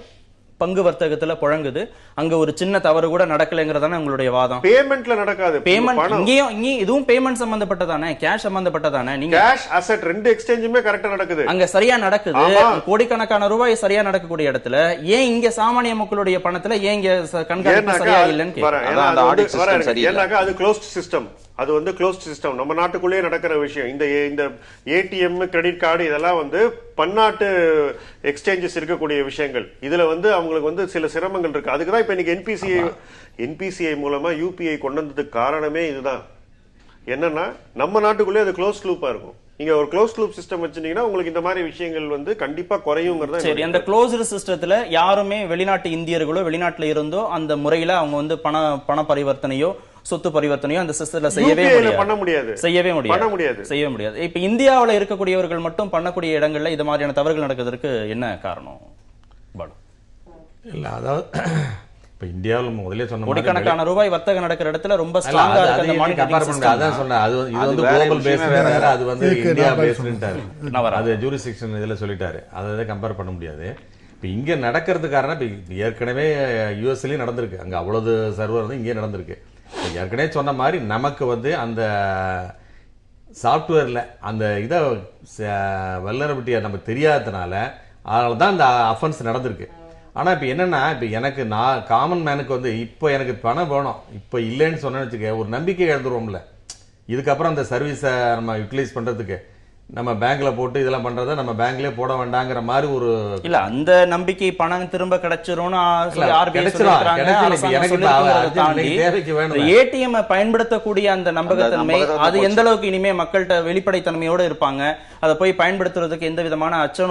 Speaker 2: பங்கு வர்த்தகத்துல புழங்குது, அங்க ஒரு சின்ன தவறு கூட நடக்கலைங்கிறதானே உங்களுடைய வாதம்.
Speaker 5: பேமெண்ட்ல நடக்காது.
Speaker 2: பேமெண்ட் இங்கேயும் இதுவும் பேமெண்ட் சம்பந்தப்பட்டதானே, கேஷ் சம்பந்தப்பட்டதானே. நீங்க
Speaker 5: கேஷ் அசெட் ரெண்டு எக்ஸ்சேஞ்சுமே கரெக்ட்டா நடக்குது,
Speaker 2: அங்க சரியா நடக்குது. கோடிக்கணக்கான ரூபாய் சரியா நடக்கக்கூடிய இடத்துல ஏன் இங்க சாமானிய மக்களுடைய பணத்துல ஏன் இங்க கண்காணிப்பு சரியா இல்லைன்னு
Speaker 5: கேக்குறாங்க. அது க்ளோஸ்ட் சிஸ்டம். அது வந்து க்ளோஸ்ட் சிஸ்டம். நம்ம நாட்டுக்குள்ளேயே நடக்கிற விஷயம். இந்த ஏடிஎம், கிரெடிட் கார்டு இதெல்லாம் வந்து பன்னாட்டு எக்ஸ்சேஞ்சஸ் இருக்கக்கூடிய விஷயங்கள். இதுல வந்து அவங்களுக்கு வந்து சில சிரமங்கள் இருக்கு. அதுக்குதான் இப்ப இன்னைக்கு என்பிசிஐ மூலமா யூபிஐ கொண்டு வந்ததுக்கு காரணமே இதுதான். என்னன்னா நம்ம நாட்டுக்குள்ளே அது க்ளோஸ் லூப்பா இருக்கும். நீங்க ஒரு க்ளோஸ் லூப் சிஸ்டம் வச்சிருந்தீங்கன்னா உங்களுக்கு இந்த மாதிரி விஷயங்கள் வந்து கண்டிப்பா குறையுங்கிறத.
Speaker 2: சரி, அந்த க்ளோஸ்டு சிஸ்டத்துல யாருமே வெளிநாட்டு இந்தியர்களோ வெளிநாட்டுல இருந்தோ அந்த முறையில அவங்க வந்து பண பரிவர்த்தனையோ சொத்து பரிவர்த்தனையோ அந்த சிஸ்டத்துல செய்யவே முடியாது. செய்யவே முடியாது. இப்ப இந்தியாவுல இருக்கக்கூடியவர்கள் மட்டும் பண்ணக்கூடிய இடங்கள்ல இது மாதிரியான தவறுகள் நடக்கிறதுக்கு என்ன காரணம்?
Speaker 3: இல்ல, அதாவது இப்ப இந்தியாவில் முதல்ல சொன்ன
Speaker 2: கோடிக்கணக்கான ரூபாய் வர்த்தகம் நடக்கிற இடத்துல ரொம்ப ஸ்ட்ராங்கா இருக்கு அந்த மானிட்டரிங் சிஸ்டம்.
Speaker 3: அதான் சொன்னேன், அது வந்து குளோபல் பேஸ்ட் வேற, அது வந்து இந்தியா பேஸ்ட்ன்றாரு. அது ஜூரிஸ்டிக்ஷன் இதுல சொல்லிட்டாரு, அதை கம்பேர் பண்ண முடியாது. இப்ப இங்க நடக்கிறது காரணம் இப்ப ஏற்கனவே யுஎஸ்லயும் நடந்திருக்கு, அங்க அவ்வளவு சர்வர் வந்து இங்கே நடந்திருக்கு. ஏற்கனவே சொன்ன மாதிரி நமக்கு வந்து அந்த சாப்ட்வேர்ல அந்த இதை வல்னரபிலிட்டியை நமக்கு தெரியாததுனால அதனாலதான் அந்த அஃபென்ஸ் நடந்திருக்கு. ஆனா இப்ப என்னன்னா, இப்ப எனக்கு நான் காமன் மேனுக்கு வந்து இப்ப எனக்கு பணம் வேணும், இப்ப இல்லைன்னு சொன்னேன்னு வச்சுக்க, ஒரு நம்பிக்கை இழந்துருவோம்ல. இதுக்கப்புறம் அந்த சர்வீஸை நம்ம யூட்டிலைஸ் பண்றதுக்கு நம்ம பேங்க்ல போட்டு இதெல்லாம் பண்றதை நம்ம பேங்க்லயே போட வேண்டாங்கிற மாதிரி ஒரு
Speaker 2: இல்ல, அந்த நம்பிக்கை பணம் திரும்ப கிடைச்சிரும்னு ஏடிஎம் பயன்படுத்தக்கூடிய அந்த நம்பகத்தன்மை அது எந்த அளவுக்கு இனிமே மக்கள்கிட்ட வெளிப்படைத்தன்மையோட இருப்பாங்க, அதை போய் பயன்படுத்துறதுக்கு எந்த விதமான அச்ச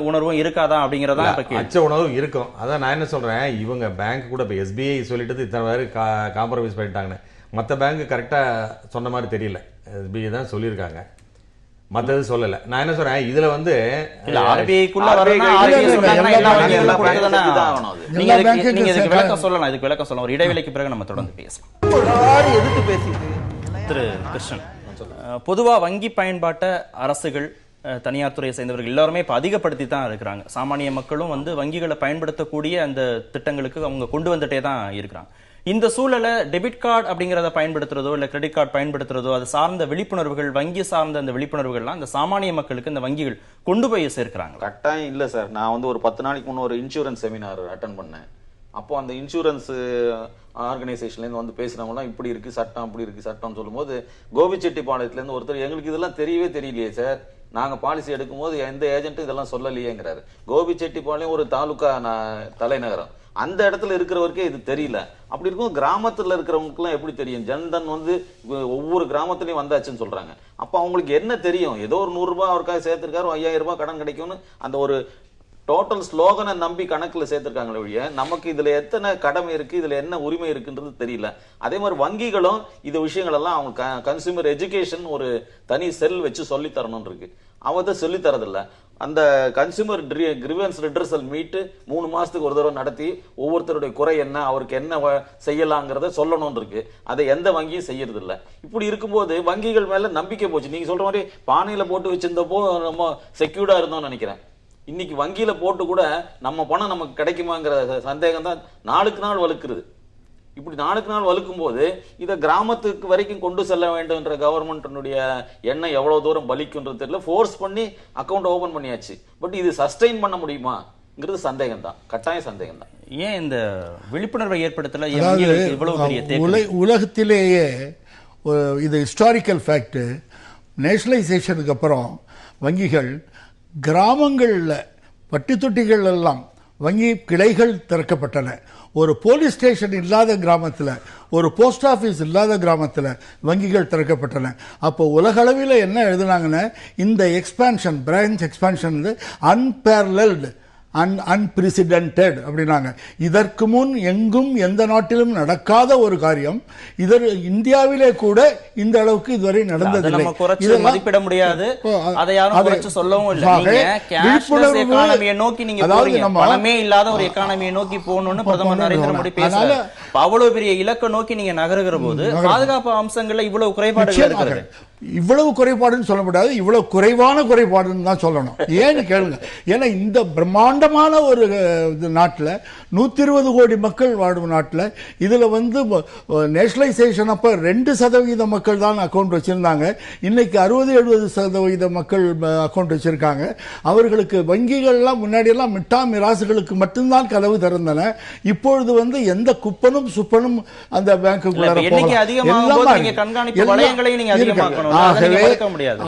Speaker 2: உணர்வும் இருக்காதா அப்படிங்கறதா
Speaker 3: அச்ச உணர்வு இருக்கும். அதான் நான் என்ன சொல்றேன், இவங்க பேங்க் கூட இப்ப எஸ்பிஐ சொல்லிட்டு இத்தனை பேர் காம்ப்ரமைஸ் பண்ணிட்டாங்க. மற்ற பேங்க் கரெக்டா சொன்ன மாதிரி தெரியல, எஸ்பிஐ தான் சொல்லியிருக்காங்க, மத்தது சொல்லல. நான் என்ன சொல்றேன், இதுல வந்து
Speaker 2: விளக்கம் சொல்லலாம். ஒரு இடைவெளிக்கு பிறகு நம்ம தொடர்ந்து பேசலாம். திரு கிருஷ்ணன், பொதுவா வங்கி பயன்பாட்டை அரசுகள் தனியார் துறையை சேர்ந்தவர்கள் எல்லாருமே இப்ப அதிகப்படுத்தி தான் இருக்கிறாங்க. சாமானிய மக்களும் வந்து வங்கிகளை பயன்படுத்தக்கூடிய அந்த திட்டங்களுக்கு அவங்க கொண்டு வந்துட்டே தான் இருக்கிறாங்க. இந்த சூழலை டெபிட் கார்டு அப்படிங்கறத பயன்படுத்துறதோ இல்ல கிரெடிட் கார்டு பயன்படுத்துறதோ அது சார்ந்த விழிப்புணர்வுகள், வங்கி சார்ந்த அந்த விழிப்புணர்வுகள்லாம் இந்த சாமானிய மக்களுக்கு இந்த வங்கிகள் கொண்டு போய் சேர்க்கிறாங்க.
Speaker 6: கட்டாயம் இல்ல சார். நான் வந்து ஒரு 10 நாளைக்கு முன்ன ஒரு இன்சூரன்ஸ் செமினார் அட்டன் பண்ணேன். அப்போ அந்த இன்சூரன்ஸ் ஆர்கனைசேஷன்ல இருந்து வந்து பேசுறவங்கலாம் இப்படி இருக்கு சட்டம், அப்படி இருக்கு சட்டம் சொல்லும்போது, கோபிச்செட்டிப்பாளையத்துல இருந்து ஒருத்தர், எங்களுக்கு இதெல்லாம் தெரியவே தெரியலையே சார், நாங்க பாலிசி எடுக்கும் போது எந்த ஏஜென்ட்டும் இதெல்லாம் சொல்லலையேங்கிறாரு. கோபிச்செட்டிப்பாளையம் ஒரு தாலுகா தலைநகரம், அந்த இடத்துல இருக்கிறவருக்கே இது தெரியல. அப்படி இருக்கும் கிராமத்துல இருக்கிறவங்களுக்கு எல்லாம் எப்படி தெரியும்? ஜன்தன் வந்து ஒவ்வொரு கிராமத்துலயும் வந்தாச்சுன்னு சொல்றாங்க. அப்ப அவங்களுக்கு என்ன தெரியும்? ஏதோ ஒரு 100 ரூபாய் அவருக்காக சேர்த்திருக்காரு, 5000 ரூபாய் கடன் கிடைக்கும்னு அந்த ஒரு டோட்டல் ஸ்லோகனை நம்பி கணக்குல சேர்த்திருக்காங்களே ஒழிய நமக்கு இதுல எத்தனை கடமை இருக்கு, இதுல என்ன உரிமை இருக்குன்றது தெரியல. அதே மாதிரி வங்கிகளும் இந்த விஷயங்கள் எல்லாம் அவங்க கன்சியூமர் எஜுகேஷன் ஒரு தனி செல் வச்சு சொல்லி தரணும் இருக்கு, அவ சொல்லி தரதில்ல. அந்த கன்சியூமர் கிரிவன்ஸ் ரிட்ரஸல் மீட் 3 மாசத்துக்கு ஒரு தடவை நடத்தி ஒவ்வொருத்தருடைய குறை என்ன, அவருக்கு என்ன செய்யலாங்கிறத சொல்லணும் இருக்கு. அதை எந்த வங்கியும் செய்யறது இல்ல. இப்படி இருக்கும்போது வங்கிகள் மேல நம்பிக்கை போச்சு. நீங்க சொல்ற மாதிரி பானையில போட்டு வச்சிருந்தப்போ நம்ம செக்யூர்டா இருந்தோம்னு நினைக்கிறேன். இன்னைக்கு வங்கியில போட்டு கூட நம்ம பணம் நமக்கு கிடைக்குமாங்கிற சந்தேகம் தான் நாளுக்கு நாள் வலுக்குறது. இப்படி நாளுக்கு நாள் வலுக்கும் போது இதை கிராமத்துக்கு வரைக்கும் கொண்டு செல்ல வேண்டும் என்ற கவர்மெண்ட்டினுடைய எண்ணம் எவ்வளவு தூரம் பலிக்குன்றது தெரியல. ஃபோர்ஸ் பண்ணி அக்கௌண்ட் ஓபன் பண்ணியாச்சு. பட் இது சஸ்டெயின் பண்ண முடியுமாங்கிறது சந்தேகம் தான், கட்டாய சந்தேகம் தான்.
Speaker 2: ஏன் இந்த விழிப்புணர்வை ஏற்படுத்தல?
Speaker 4: உலகத்திலேயே இது ஹிஸ்டாரிக்கல் ஃபேக்ட். நேஷனலைசேஷனுக்கு அப்புறம் வங்கிகள் கிராமங்களில் பட்டி தொட்டிகள் எல்லாம் வங்கி கிளைகள் திறக்கப்பட்டன. ஒரு போலீஸ் ஸ்டேஷன் இல்லாத கிராமத்தில், ஒரு போஸ்ட் ஆஃபீஸ் இல்லாத கிராமத்தில் வங்கிகள் திறக்கப்பட்டன. அப்போ உலக அளவில் என்ன எழுதுனாங்கன்னா, இந்த எக்ஸ்பான்ஷன், பிரான்ச் எக்ஸ்பான்ஷன் அன்பேரலல்டு, அன்பிரசிடென்டட் அப்படின்னாங்க. இதற்கு முன் எங்கும் எந்த நாட்டிலும் நடக்காத ஒரு காரியம். இந்தியாவிலே கூட இந்த அளவுக்கு இதுவரை நடந்ததில்லை.
Speaker 2: மதிப்பிட முடியாது. அதை யாரும் குறைச்சு சொல்லவும் இல்லை. எக்கானமியை நோக்கி நீங்க போறீங்க, பணமே இல்லாத ஒரு எக்கானமியை நோக்கி போகணும்னு பிரதமர் நரேந்திர மோடி பேசுறாரு. அவ்வளவு பெரிய இலக்கை நோக்கி நீங்க நகருகிற போது பாதுகாப்பு அம்சங்கள்ல இவ்வளவு குறைபாடுகள் இருக்கிறது.
Speaker 4: இவ்வளவு குறைபாடுன்னு சொல்ல முடியாது, இவ்வளவு குறைவான குறைபாடுன்னு தான் சொல்லணும். ஏன்னு கேளுங்க, ஏன்னா இந்த பிரம்மாண்டமான ஒரு நாட்டில் 120 கோடி மக்கள் வாழும் நாட்டில் இதுல வந்து நேஷனலைசேஷன் அப்ப 2% மக்கள் தான் அக்கௌண்ட் வச்சிருந்தாங்க. இன்னைக்கு 60-70% மக்கள் அக்கௌண்ட் வச்சிருக்காங்க. அவர்களுக்கு வங்கிகள்லாம் முன்னாடி எல்லாம் மிட்டா மிராசுகளுக்கு மட்டும்தான் கதவு திறந்தன. இப்பொழுது வந்து எந்த குப்பனும் சுப்பனும் அந்த பேங்குக்குள்ள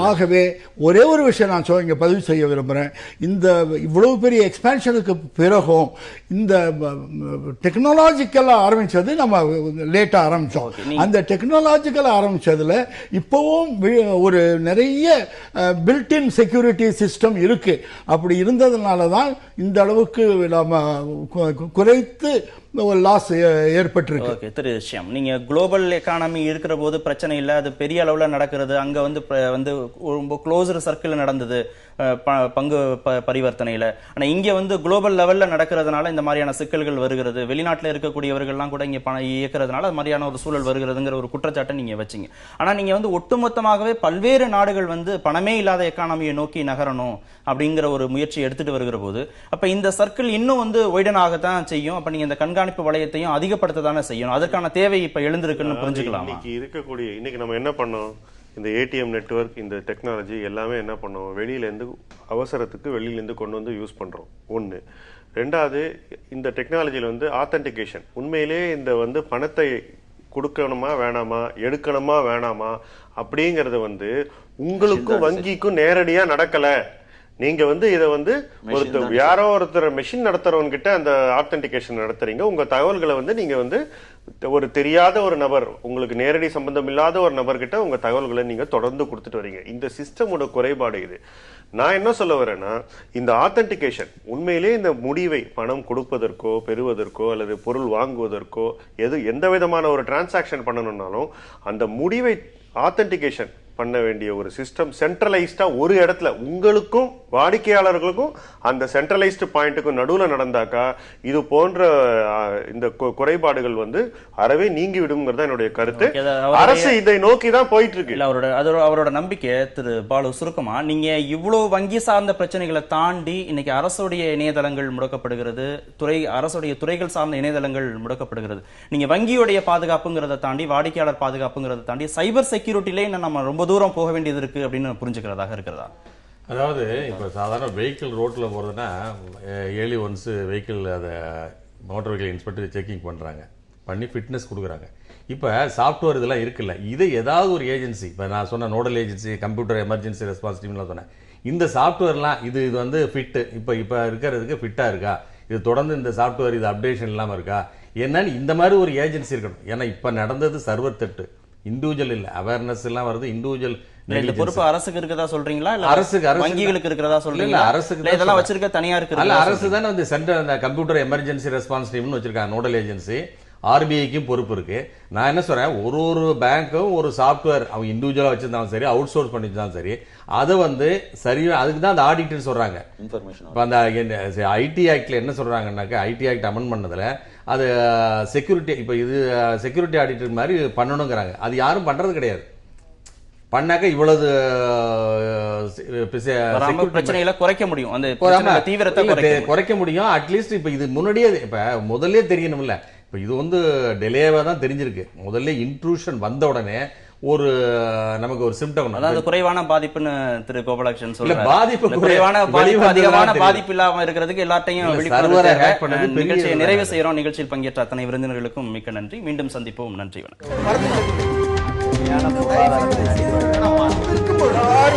Speaker 4: ஆகவே ஒரே ஒரு விஷயம் நான் இங்க பதிவு செய்ய விரும்புறேன். இந்த இவ்வளவு பெரிய எக்ஸ்பான்ஷனுக்கு பிறகும் இந்த டெக்னாலஜிக்கலா ஆரம்பிச்சது நம்ம லேட்டா ஆரம்பிச்சோம். அந்த டெக்னாலஜிக்கலா ஆரம்பிச்சதுல இப்பவும் ஒரு நிறைய பில்ட்-இன் செக்யூரிட்டி சிஸ்டம் இருக்கு. அப்படி இருந்ததுனால தான் இந்த அளவுக்கு நாம குறைத்து லாஸ் ஏற்பட்டிருக்கு.
Speaker 2: ஓகே திரு ஷியாம், நீங்க குளோபல் எக்கானமி இருக்கிற போது பிரச்சனை இல்லை, அது பெரிய அளவுல நடக்கிறது, அங்க வந்து ரொம்ப க்ளோஸ்டு சர்க்கிள் நடந்தது பங்கு பரிவர்த்தனையில. ஆனா இங்க வந்து குளோபல் லெவல்ல நடக்கிறதுனால இந்த மாதிரியான சிக்கல்கள் வருகிறது, வெளிநாட்டில் இருக்கக்கூடியவர்கள்லாம் கூட இங்க பணம் இயக்கிறதுனால அது மாதிரியான ஒரு சூழல் வருகிறதுங்கிற ஒரு குற்றச்சாட்டை நீங்க வச்சீங்க. ஆனா நீங்க வந்து ஒட்டுமொத்தமாகவே பல்வேறு நாடுகள் வந்து பணமே இல்லாத எக்கானமியை நோக்கி நகரணும் அப்படிங்கிற ஒரு முயற்சி எடுத்துட்டு வருகிற போது அப்ப இந்த சர்க்கிள் இன்னும் வந்து ஒய்டன் ஆகத்தான் செய்யும். அப்ப நீங்க இந்த கண்காணிப்பு வளையத்தையும் அதிகப்படுத்ததானே செய்யணும். அதற்கான தேவை இப்ப எழுந்திருக்குன்னு புரிஞ்சுக்கலாம்.
Speaker 5: இன்னைக்கு நம்ம என்ன பண்ணோம், இந்த ஏடிஎம் நெட்வொர்க், இந்த டெக்னாலஜி எல்லாமே என்ன பண்ணோம், வெளியிலேருந்து அவசரத்துக்கு வெளியிலேருந்து கொண்டு வந்து யூஸ் பண்ணுறோம். ஒன்று. ரெண்டாவது, இந்த டெக்னாலஜியில் வந்து ஆத்தென்டிகேஷன், உண்மையிலே இந்த வந்து பணத்தை கொடுக்கணுமா வேணாமா, எடுக்கணுமா வேணாமா அப்படிங்கறது வந்து உங்களுக்கும் வங்கிக்கும் நேரடியா நடக்கல. நீங்க வந்து இதை வந்து யாரோ ஒருத்தர் மெஷின் நடத்துறவங்க கிட்ட அந்த ஆத்தென்டிகேஷன் நடத்துறீங்க. உங்க தகவல்களை வந்து நீங்க வந்து ஒரு தெரியாத ஒரு நபர், உங்களுக்கு நேரடி சம்பந்தம் இல்லாத ஒரு நபர்கிட்ட உங்க தகவல்களை நீங்க தொடர்ந்து கொடுத்துட்டு வரீங்க. இந்த சிஸ்டமோட குறைபாடு இது. நான் என்ன சொல்ல வரேன்னா, இந்த ஆத்தென்டிகேஷன் உண்மையிலே இந்த முடிவை பணம் கொடுப்பதற்கோ பெறுவதற்கோ அல்லது பொருள் வாங்குவதற்கோ எந்த விதமான ஒரு டிரான்சாக்ஷன் பண்ணணும்னாலும் அந்த முடிவை ஆத்தென்டிகேஷன் பண்ண வேண்டிய ஒரு சிஸ்டம் சென்ட்ரலைஸ்டா ஒரு இடத்துல உங்களுக்கும் வாடிக்கையாளர்களுக்கும் அந்த சென்ட்ரலைஸ்டு பாயிண்ட்டுக்கும் நடுவில் நடந்தாக்கா இது போன்ற இந்த குறைபாடுகள் வந்து அறவே நீங்கி விடுங்கிறது என்னுடைய கருத்து. அரசு இதை நோக்கி தான் போயிட்டு இருக்கு.
Speaker 2: அவரோட நம்பிக்கை திரு பாலு, சுருக்கமா நீங்க இவ்வளவு வங்கி சார்ந்த பிரச்சனைகளை தாண்டி இன்னைக்கு அரசுடைய இணையதளங்கள் முடக்கப்படுகிறது, அரசுடைய துறைகள் சார்ந்த இணையதளங்கள் முடக்கப்படுகிறது. நீங்க வங்கியுடைய பாதுகாப்புங்கிறத தாண்டி, வாடிக்கையாளர் பாதுகாப்புங்கிறத தாண்டி சைபர் செக்யூரிட்டிலே நம்ம ரொம்ப தூரம் போக வேண்டியது இருக்கு அப்படின்னு புரிஞ்சுக்கிறதாக இருக்கிறதா?
Speaker 3: அதாவது இப்போ சாதாரண வெஹிக்கிள் ரோட்டில் போகிறதுனா ஏர்லி ஒன்ஸ் வெஹிக்கிள் அதை மோட்டார் வெஹிக்கிள் இன்ஸ்பெக்டர் செக்கிங் பண்ணுறாங்க, பண்ணி ஃபிட்னஸ் கொடுக்குறாங்க. இப்போ சாஃப்ட்வேர் இதெல்லாம் இருக்குல்ல, இதை ஏதாவது ஒரு ஏஜென்சி, இப்போ நான் சொன்ன nodal agency, computer emergency response டீம்லாம் சொன்னேன், இந்த சாஃப்ட்வேர்லாம் இது வந்து ஃபிட்டு இப்போ இருக்கிறதுக்கு ஃபிட்டாக இருக்கா, இது தொடர்ந்து இந்த சாஃப்ட்வேர் இது அப்டேஷன் இல்லாமல் இருக்கா என்னன்னு இந்த மாதிரி ஒரு ஏஜென்சி இருக்கணும். ஏன்னா இப்போ நடந்தது சர்வர் தட்டு, இண்டிவிஜுவல் இல்ல, அவேர்னஸ் எல்லாம் வருது, இண்டிவிஜுவல்.
Speaker 2: இந்த பொறுப்பு அரசுக்கு இருக்கதா சொல்றீங்களா, இல்ல அரசுக்கு வங்கிகளுக்கு இருக்கிறதா சொல்றீங்களா?
Speaker 3: அரசுக்கு
Speaker 2: இதெல்லாம் வச்சிருக்க தனியாருக்கு இல்ல,
Speaker 3: அரசு தானே வந்து சென்ட்ரல் அந்த கம்ப்யூட்டர் எமர்ஜென்சி ரெஸ்பான்ஸ் டீம்னு வச்சிருக்காங்க, நோடல் ஏஜென்சி. ஆர்பிஐக்கும் பொறுப்பு இருக்கு. நான் என்ன சொல்றேன், ஒரு பேங்க்கும் ஒரு சாஃப்ட்வேர் அவங்க இண்டிவிஜுவலா வச்சிருந்தாலும் சரி, அவுட் சோர்ஸ் பண்ணிருந்தாலும் சரி, அதை வந்து சரியா அதுக்கு தான் அந்த ஆடிட்டர் சொல்றாங்க. இப்போ அந்த ஐடி ஆக்ட்ல என்ன சொல்றாங்கன்னாக்க, ஐடி ஆக்ட் அமெண்ட் பண்ணதுல அது செக்யூரிட்டி, இப்போ இது செக்யூரிட்டி ஆடிட்டர் மாதிரி பண்ணணுங்கிறாங்க. அது யாரும் பண்றது கிடையாது. பண்ணாக்க இவ்வளவு
Speaker 2: பிரச்சனைகளை குறைக்க முடியும், அந்த தீவிரத்தை
Speaker 3: குறைக்க முடியும். அட்லீஸ்ட் இப்ப இது முன்னாடியே இப்ப முதல்ல தெரியணும்ல. இப்ப இது வந்து டிலேவா தான் தெரிஞ்சிருக்கு. முதல்ல இன்ட்ரூஷன் வந்த உடனே ஒரு நமக்கு ஒரு சிம்டம்,
Speaker 2: அதாவது குறைவான பாதிப்புன்னு திரு கோபாலகிருஷ்ணன் சொல்றாரு.
Speaker 3: பாதிப்பு
Speaker 2: குறைவான பாதிப்பு, அதிகமான பாதிப்பு இல்லாம இருக்கிறதுக்கு எல்லாத்தையும் நிகழ்ச்சியை நிறைவு செய்யறோம். நிகழ்ச்சியில் பங்கேற்ற அத்தனை விருந்தினர்களுக்கும் மிக்க நன்றி. மீண்டும் சந்திப்போம். நன்றி, வணக்கம்.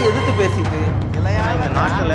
Speaker 1: எதிர்த்து பேசிட்டு நாட்டுல